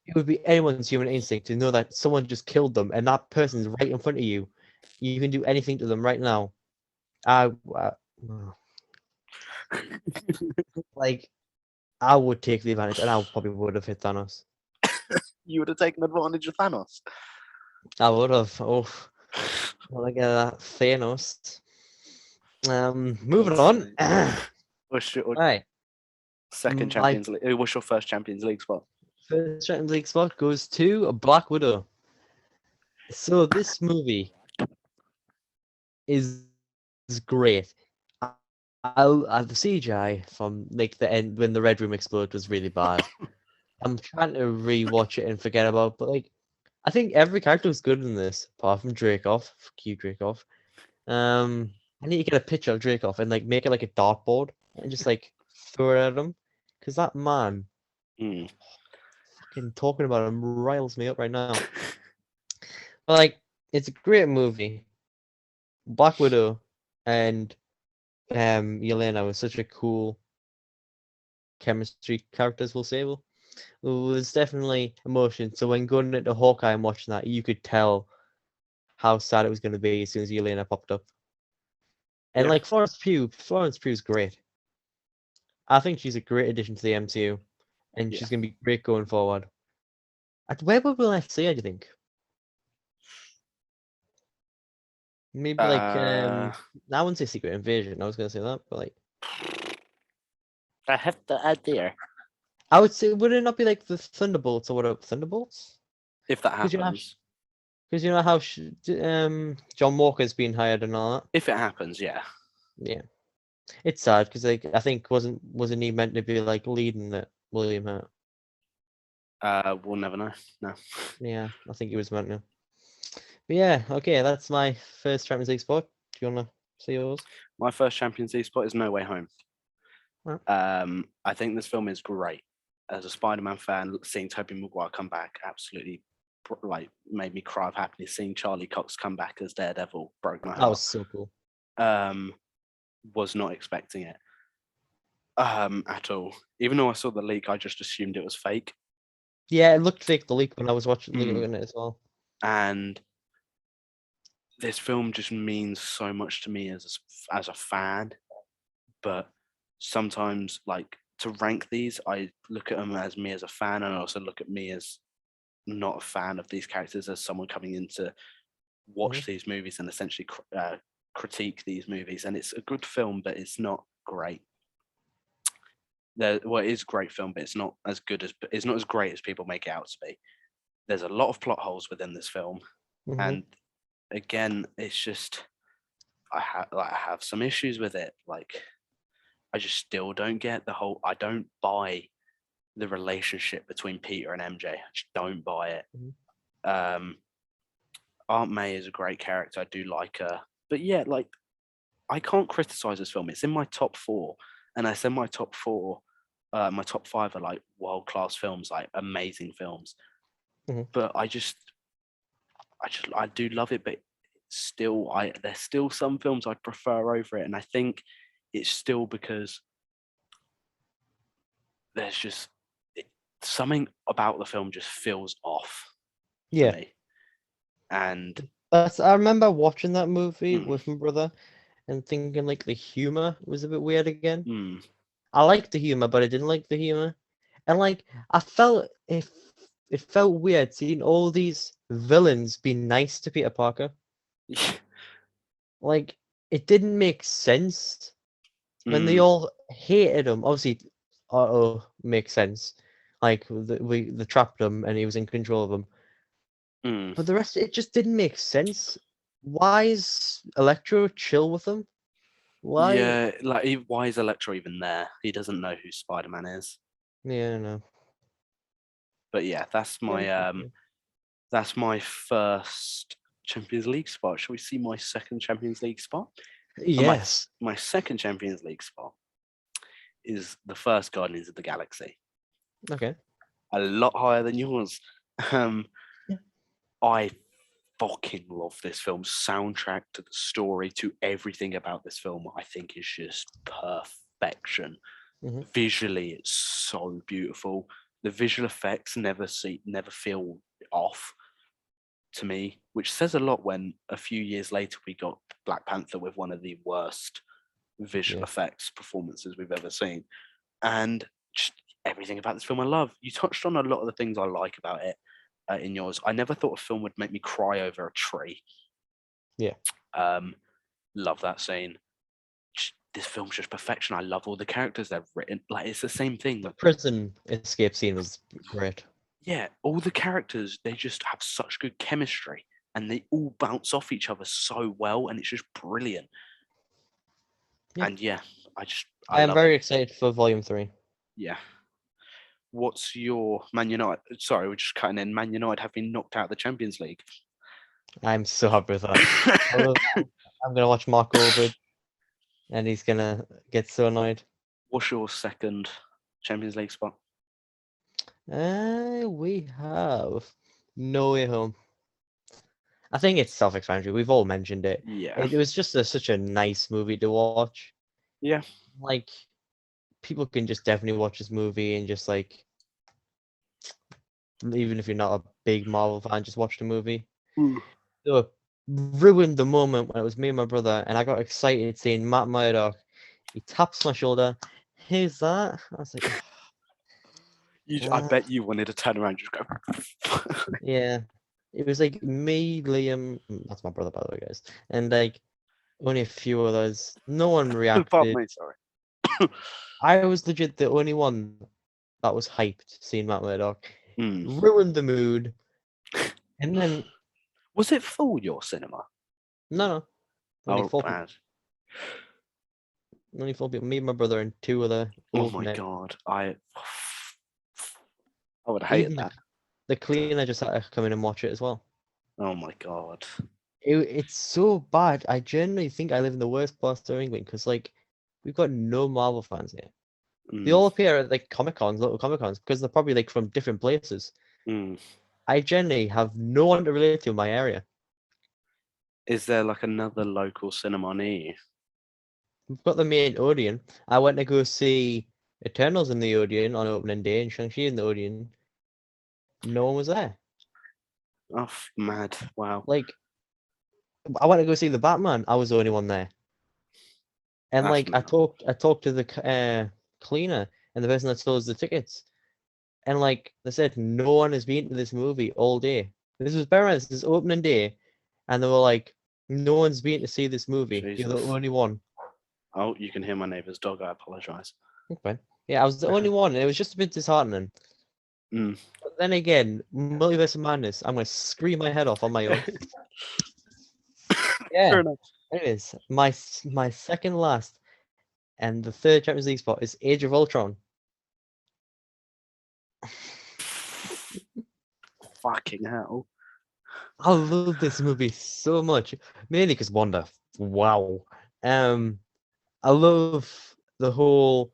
it would be anyone's human instinct to know that someone just killed them and that person's right in front of you. You can do anything to them right now. I, I like I would take the advantage, and I probably would have hit Thanos. You would have taken advantage of Thanos. I would have. Oh, look at that Thanos. Moving God's on. sake. What's your Right, second my Champions League? What's your first Champions League spot? first Champions League spot goes to Black Widow. So this movie is great. The CGI from like the end when the Red Room exploded was really bad. I'm trying to rewatch it and forget about, but like I think every character was good in this, apart from Dreykov. Fuck you, Dreykov. I need to get a picture of Dreykov and like make it like a dartboard and just like throw it at him, because that man, Mm. fucking talking about him riles me up right now. But like, it's a great movie. Black Widow and Yelena was such a cool chemistry characters, we'll say. Well, it was definitely emotion. So when going into Hawkeye and watching that, you could tell how sad it was going to be as soon as Yelena popped up. And Yeah. like Florence Pugh's great. I think she's a great addition to the MCU, and Yeah. she's going to be great going forward. Where would we like to see her, do you think? Maybe like I wouldn't say Secret Invasion. I was going to say that, but like I have the idea. I would say, would it not be like the Thunderbolts or whatever? Thunderbolts? If that Because happens. you know how John Walker's been hired and all that. If it happens, yeah. Yeah, it's sad because like I think wasn't he meant to be like leading it, William Hurt? We'll never know. No. Yeah, I think he was meant to. But yeah, okay, that's my first Champions League spot. Do you wanna say yours? My first Champions League spot is No Way Home. Right. I think this film is great. As a Spider-Man fan, seeing Tobey Maguire come back absolutely like made me cry of happiness. Seeing Charlie Cox come back as Daredevil broke my That was heart. so cool. Was not expecting it at all. Even though I saw the leak, I just assumed it was fake. Yeah, it looked fake, the leak, when I was watching looking at it as well. And this film just means so much to me as a fan. But sometimes, like, to rank these, I look at them as me as a fan, and I also look at me as not a fan of these characters, as someone coming in to watch these movies and essentially critique these movies. And it's a good film, but it's not great. Well, it is a great film, but it's not as great as people make it out to be. There's a lot of plot holes within this film, and again, it's just I have some issues with it. Like, I just still don't get the whole. I don't buy the relationship between Peter and MJ. I just don't buy it. Aunt May is a great character. I do like her, but yeah, like, I can't criticize this film. It's in my top 4, and I said my top 4, my top 5 are like world-class films, like amazing films. But I do love it, but still, there's still some films I'd prefer over it, and I think it's still because there's just something about the film just feels off for me. And I remember watching that movie with my brother and thinking like the humor was a bit weird again. I liked the humor, but I didn't like the humor, and like I felt it felt weird seeing all these villains be nice to Peter Parker. Like, it didn't make sense when they all hated him. Obviously, makes sense. like the trapped him and he was in control of them. Mm. But the rest, it just didn't make sense. Why is Electro chill with them? Why? Yeah, like why is Electro even there? He doesn't know who Spider-Man is. Yeah, no. But yeah, that's my first Champions League spot. Shall we see my second Champions League spot? And Yes. my second Champions League spot is the first Guardians of the Galaxy. Okay. A lot higher than yours. Um, Yeah. I fucking love this film. Soundtrack to the story, to everything about this film, I think is just perfection. hmm Visually, it's so beautiful. The visual effects never feel off to me, which says a lot when a few years later we got Black Panther with one of the worst visual Yeah. effects performances we've ever seen. And just everything about this film I love. You touched on a lot of the things I like about it in yours. I never thought a film would make me cry over a tree. Yeah. Love that scene. This film's just perfection. I love all the characters they've written. Like it's the same thing. The prison escape scene was great. Yeah, all the characters, they just have such good chemistry and they all bounce off each other so well, and it's just brilliant. Yeah. And yeah, I am love very it. excited for Volume 3. Yeah. What's your Man United? Sorry, we're just cutting in. Man United have been knocked out of the Champions League. I'm so happy with that. I'm going to watch Mark Goldberg and he's going to get so annoyed. What's your second Champions League spot? We have No Way Home. I think it's self-explanatory. We've all mentioned it. Yeah. It was just such a nice movie to watch. Yeah. Like, people can just definitely watch this movie and just like, even if you're not a big Marvel fan, just watch the movie. So it ruined the moment when it was me and my brother, and I got excited seeing Matt Murdock. He taps my shoulder. Who's that? I was like, I bet you wanted to turn around and just go. yeah. It was like me, Liam. That's my brother, by the way, guys. And like only a few others. No one Pardon reacted. me, sorry. I was legit the only one that was hyped seeing Matt Murdock. Mm. Ruined the mood. And then Was it full, your cinema? no. Only Oh, four bad. people. Only 4 people. Me, my brother, and 2 other Oh old my men. god. I would hate Even that. the cleaner just had to come in and watch it as well. Oh my god. It's so bad. I genuinely think I live in the worst part of England because like we've got no Marvel fans here. They all appear at like Comic Cons, little Comic Cons, because they're probably like from different places. I genuinely have no one to relate to in my area. Is there like another local cinema near you? We've got the main Odeon. I went to go see Eternals in the Odeon on opening day and Shang-Chi in the Odeon. No one was there. Oh, mad. Wow. Like, I went to go see the Batman. I was the only one there. And That's like, I mental. talked to the cleaner and the person that sells the tickets. And like, they said no one has been to this movie all day. This was better. This is opening day. And they were like, no one's been to see this movie. You're the Jesus. only one. Oh, you can hear my neighbour's dog. I apologise. Okay. Yeah, I was the only one. And it was just a bit disheartening. Mm. But then again, Multiverse of Madness, I'm going to scream my head off on my own. Yeah. Fair enough. Anyways, my second last and the third Champions League spot is Age of Ultron. Fucking hell. I love this movie so much, mainly because Wanda. Wow. I love the whole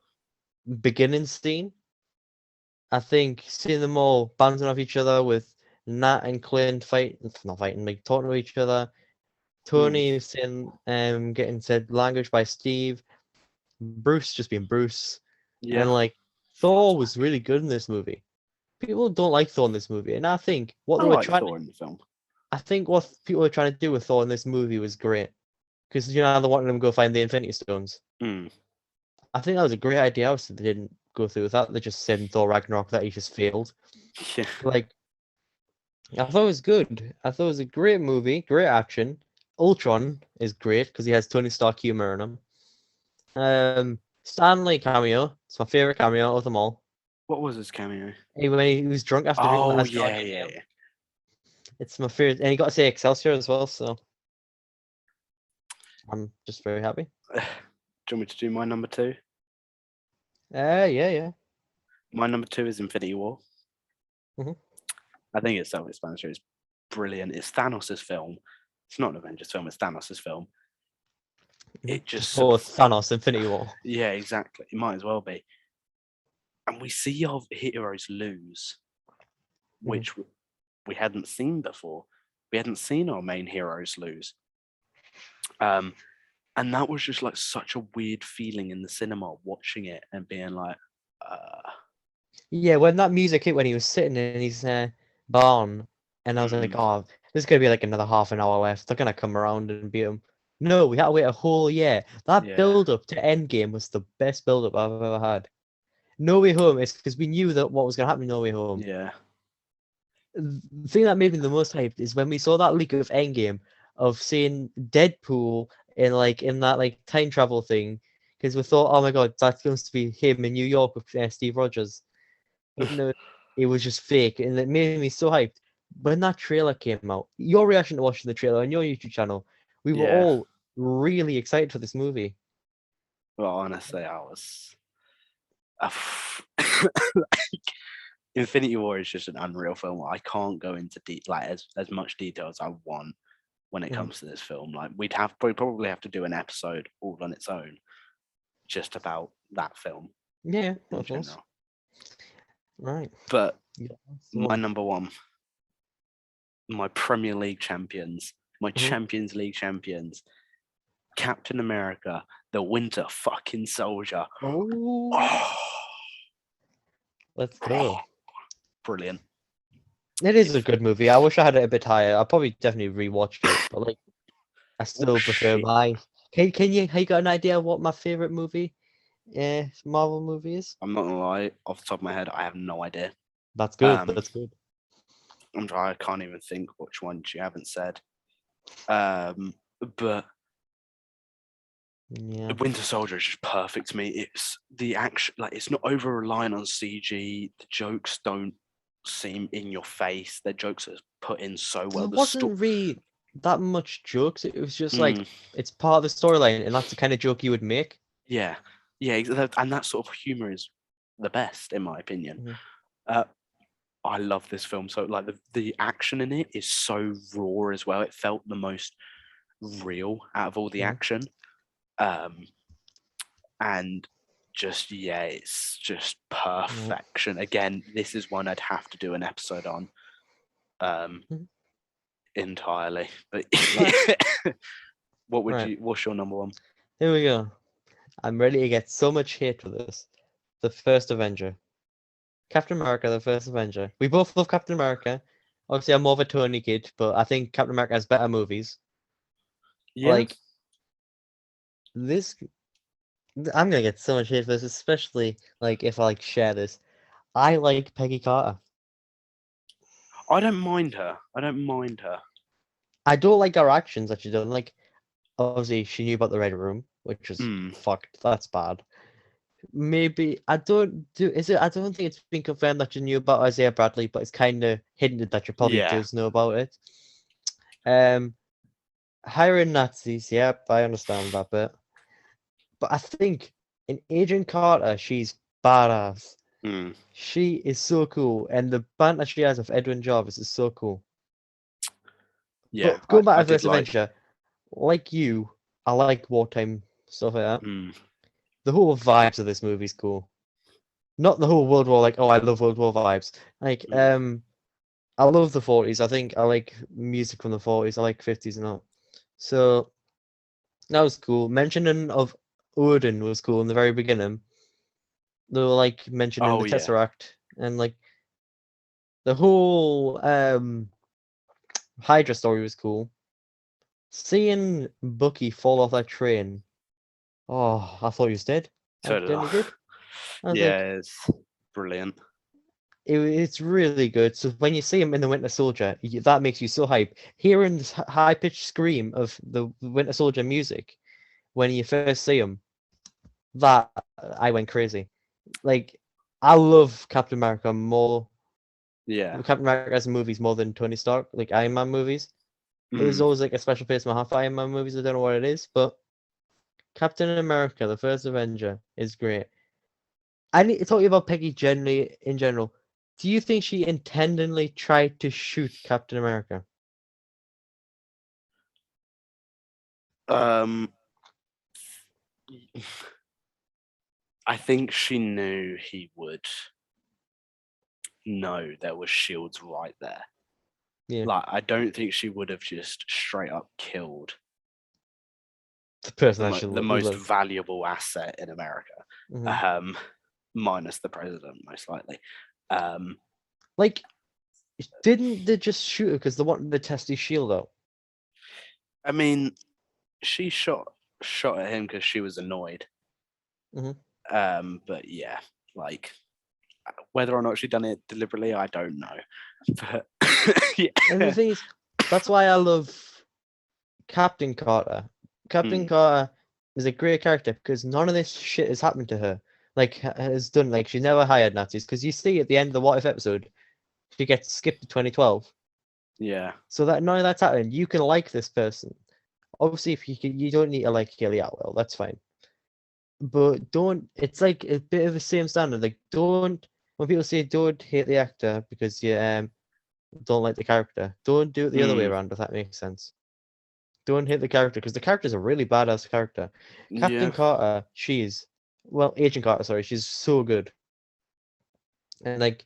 beginning scene. I think seeing them all bouncing off each other with Nat and Clint not fighting, like talking to each other. Tony saying, getting said language by Steve. Bruce just being Bruce. Yeah. And like Thor was really good in this movie. People don't like Thor in this movie, and I think what I they were like trying Thor in the film. I think what people were trying to do with Thor in this movie was great. Because you know how they wanted him to go find the Infinity Stones. I think that was a great idea. Obviously, they didn't go through with that. They just said in Thor Ragnarok that he just failed. Yeah. Like, I thought it was good. I thought it was a great movie, great action. Ultron is great because he has Tony Stark humor in him. Stanley cameo. It's my favorite cameo of them all. What was his cameo? When he was drunk after drinking that Oh Australian yeah, yeah, ale. yeah. It's my favorite, and he got to say Excelsior as well, so I'm just very happy. Do you want me to do my number two? Yeah. My number two is Infinity War. Mhm. I think it's self-explanatory. It's brilliant. It's Thanos' film. It's not an Avengers film. It's Thanos' film. It just Oh, Thanos, Infinity War. yeah, exactly. It might as well be. And we see our heroes lose, which we hadn't seen before. We hadn't seen our main heroes lose. And that was just like such a weird feeling in the cinema watching it and being like, Yeah, when that music hit when he was sitting in his barn, and I was like, oh, there's gonna be like another half an hour left. They're gonna come around and beat him. No, we had to wait a whole year. That yeah, build up to Endgame was the best build up I've ever had. No Way Home is because we knew that what was gonna happen in No Way Home. yeah, The thing that made me the most hyped is when we saw that leak of Endgame of seeing Deadpool in that like time travel thing, because we thought, oh my god, that's going to be him in New York with Steve Rogers. But no, it was just fake, and it made me so hyped. When that trailer came out, your reaction to watching the trailer on your YouTube channel, we were yeah. all really excited for this movie. Well, honestly, I was. Like, Infinity War is just an unreal film. I can't go into like as much detail as I want when it Mhm. comes to this film. Like we'd probably have to do an episode all on its own, just about that film Yeah, in of course. general. Right. But Yeah, my number one, my Premier League champions, my Champions League champions, Captain America, the Winter fucking Soldier. Oh, Oh, let's go. brilliant. It is a good movie. I wish I had it a bit higher. I'll probably definitely rewatch it, but like I Oh still prefer shit. mine. Can you got an idea of what my favorite movie, Marvel movie is? I'm not gonna lie, off the top of my head, I have no idea. That's good. Um, That's good. I can't even think which ones you haven't said. But Yeah. Winter Soldier is just perfect to me. It's the action, like it's not over reliant on CG. The jokes don't seem in your face. The jokes are put in so well. There The story, wasn't really that much jokes. It was just like it's part of the storyline, and that's the kind of joke you would make. yeah, and that sort of humor is the best in my opinion. Mhm. I love this film. So like the action in it is so raw as well. It felt the most real out of all the Mhm. action. And just yeah, it's just perfection. Again, this is one I'd have to do an episode on Mhm. entirely. But Right. what's your number one? Here we go. I'm ready to get so much hate for this. The first Avenger. Captain America, the first Avenger. We both love Captain America. Obviously, I'm more of a Tony kid, but I think Captain America has better movies. Yeah. Like this, I'm gonna get so much hate for this, especially like if I like share this. I like Peggy Carter. I don't mind her. I don't mind her. I don't like her actions that she done. Like obviously, she knew about the Red Room, which was fucked. That's bad. Maybe I don't do. Is it? I don't think it's been confirmed that you knew about Isaiah Bradley, but it's kind of hinted that you probably Yeah. does know about it. Hiring Nazis. Yep, I understand that bit. But I think in Agent Carter, she's badass. She is so cool, and the banter she has with Edwin Jarvis is so cool. Yeah, But going back I to did First like. Adventure, like you, I like wartime stuff like that. Mm, The whole vibes of this movie is cool. Not the whole World War, like, oh, I love World War vibes. Like, I love the 40s. I think I like music from the 40s. I like 50s and all. So that was cool. Mentioning of Odin was cool in the very beginning. They were like mentioning oh the yeah. Tesseract and like the whole Hydra story was cool. Seeing Bucky fall off that train, oh, I thought he was dead. I So did I. genuinely did. I was Yeah, like, it's brilliant. it's really good. So when you see him in the Winter Soldier, that makes you so hype. Hearing this high pitched scream of the Winter Soldier music when you first see him, that I went crazy. Like I love Captain America more. Yeah. Captain America as movies more than Tony Stark, like Iron Man movies. There's Mm. always like a special place in my heart for Iron Man movies. I don't know what it is, but Captain America, the first Avenger, is great. I need to talk to you about Peggy generally in general. Do you think she intentionally tried to shoot Captain America? Um, I think she knew he would know there was shields right there. Yeah, Like, I don't think she would have just straight up killed the person that the we most love. valuable asset in America, Mhm. um, minus the president, most likely. Um, Like, didn't they just shoot her because they wanted to test his shield out? I mean, she shot at him because she was annoyed. Mhm. But yeah, like whether or not she done it deliberately, I don't know. But And the yeah, thing is, that's why I love Captain Carter. Captain mm, Carter is a great character because none of this shit has happened to her. Like, has done, like, she's never hired Nazis. Because you see at the end of the What If episode, she gets skipped to 2012. yeah, So that none of that's happening. You can like this person. Obviously, if you don't need to like Haley Atwell, that's fine. But don't. It's like a bit of the same standard. Like, don't when people say don't hate the actor because you don't like the character. Don't do it the other way mm, around. If that makes sense. Don't hate the character because the character's a really badass character. yeah, Captain Carter, Agent Carter. Sorry, she's so good. And like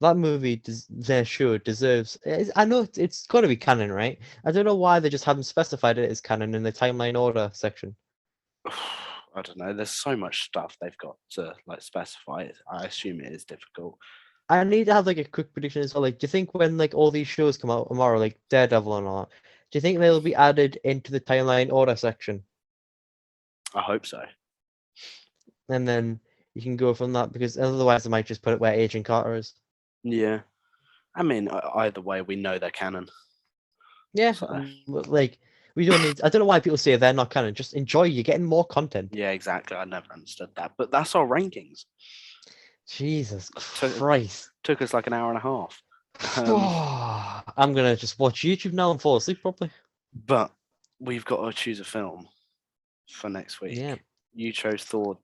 that movie, their show deserves. I know it's got to be canon, right? I don't know why they just haven't specified it as canon in the timeline order section. I don't know. There's so much stuff they've got to like specify. I assume it is difficult. I need to have like a quick prediction as well. Like, do you think when like all these shows come out tomorrow, like Daredevil and all, do you think they'll be added into the timeline order section, I hope so. and then you can go from that? Because otherwise, they might just put it where Agent Carter is. Yeah, I mean, either way, we know they're canon. Yeah, So like we don't need. I don't know why people say they're not canon. Just enjoy. You're getting more content. yeah, exactly. I never understood that, but that's our rankings. Jesus Took Christ. took us like an hour and a half. Um, I'm gonna just watch YouTube now and fall asleep properly. but we've got to choose a film for next week. Yeah, You chose Thor.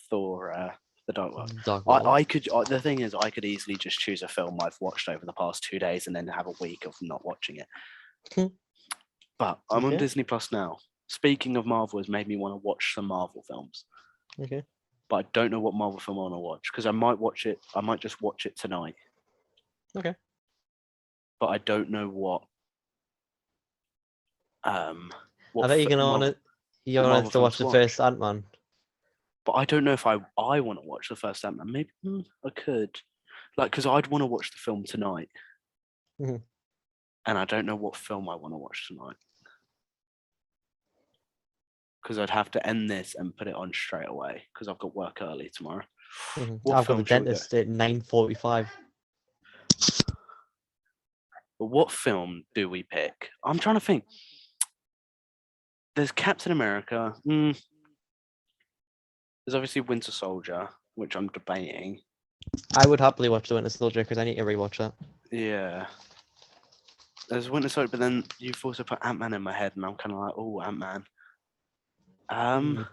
Thor. The Dark World. Dark World. I could. The thing is, I could easily just choose a film I've watched over the past 2 days and then have a week of not watching it. But I'm on Okay, Disney Plus now. Speaking of Marvel, has made me want to watch some Marvel films. okay. But I don't know what Marvel film I want to watch because I might watch it. I might just watch it tonight. Okay. But I don't know what. I bet you're gonna want Marvel, it. You Marvel want to film watch to the watch. first Ant-Man. But I don't know if I want to watch the first Ant-Man. Maybe I could, like, because I'd want to watch the film tonight, Mhm. and I don't know what film I want to watch tonight because I'd have to end this and put it on straight away because I've got work early tomorrow. What I've got the film should we go? dentist at 9:45. But what film do we pick? I'm trying to think. There's Captain America. There's obviously Winter Soldier, which I'm debating. I would happily watch The Winter Soldier because I need to rewatch that. Yeah. There's Winter Soldier, but then you've also put Ant-Man in my head, and I'm kind of like, oh, Ant-Man. Mm.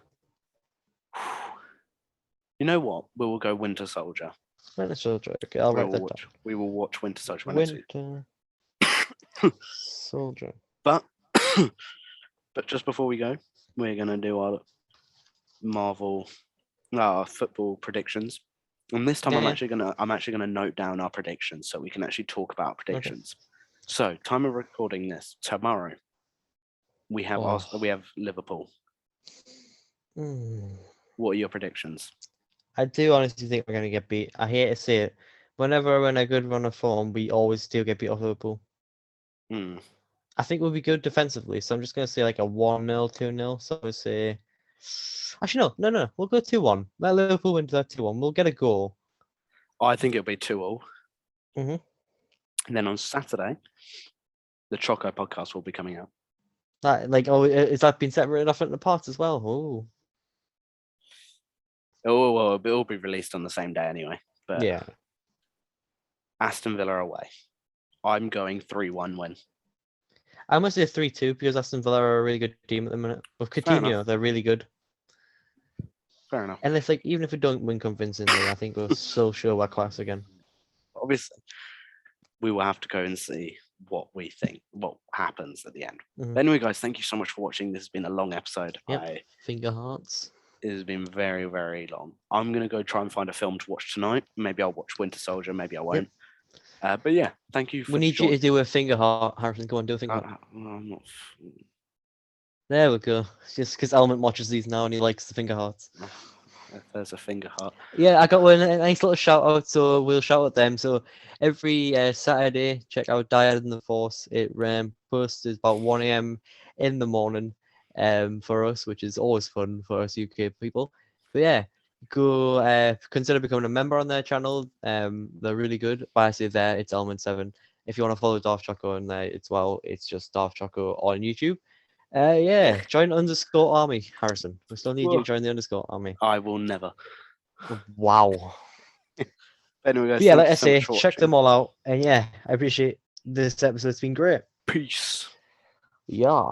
You know what? We will go Winter Soldier. Winter Soldier. Okay, I'll write that down. We will watch Winter Soldier when it's Winter Soldier. But but just before we go, we're gonna do our Marvel football predictions. And this time Yeah, I'm actually gonna note down our predictions so we can actually talk about okay. predictions. So time of recording this tomorrow. We have we have Liverpool. Mm. What are your predictions? I do honestly think we're gonna get beat. I hate to say it. Whenever we're in a good run of form, we always still get beat off Liverpool. Hmm. I think we'll be good defensively, so I'm just gonna say like a 1-0, 2-0. So I would say actually no. We'll go 2-1. Let Liverpool win that 2-1. We'll get a goal. I think it'll be 2-2. Mm-hmm. And then on Saturday, the Choco podcast will be coming out. That is that been separated off into parts as well? Oh. Oh well, it'll be released on the same day anyway. But Yeah. Aston Villa away. I'm going 3-1 win. I must say 3-2 because Aston Villa are a really good team at the minute. With Fair enough. Coutinho, they're really good. Fair enough. And it's like, even if we don't win convincingly, I think we'll still show our class again. Obviously, we will have to go and see what we think, what happens at the end. Mhm. But anyway, guys, thank you so much for watching. This has been a long episode. Yep. Finger hearts. It has been very, very long. I'm going to go try and find a film to watch tonight. Maybe I'll watch Winter Soldier. Maybe I won't. But yeah, thank you for We need you to do a finger heart, Harrison. Go on, do a finger heart. I'm not... There we go. It's just because Element watches these now and he likes the finger hearts. If there's a finger heart. Yeah, I got one a nice little shout out, so we'll shout at them. So every Saturday, check out Diad in the Force. It posts about 1 a.m. in the morning for us, which is always fun for us UK people. But yeah, go consider becoming a member on their channel. They're really good. But I say there, it's Element 7. If you want to follow Darth Choco on there as well, it's just Darth Choco on YouTube. Yeah, join _army, Harrison. We still need you to join the _army. I will never. Wow. Anyway, guys, Yeah, like I so say, check them all out. And yeah, I appreciate this episode. It's been great. Peace. Yeah.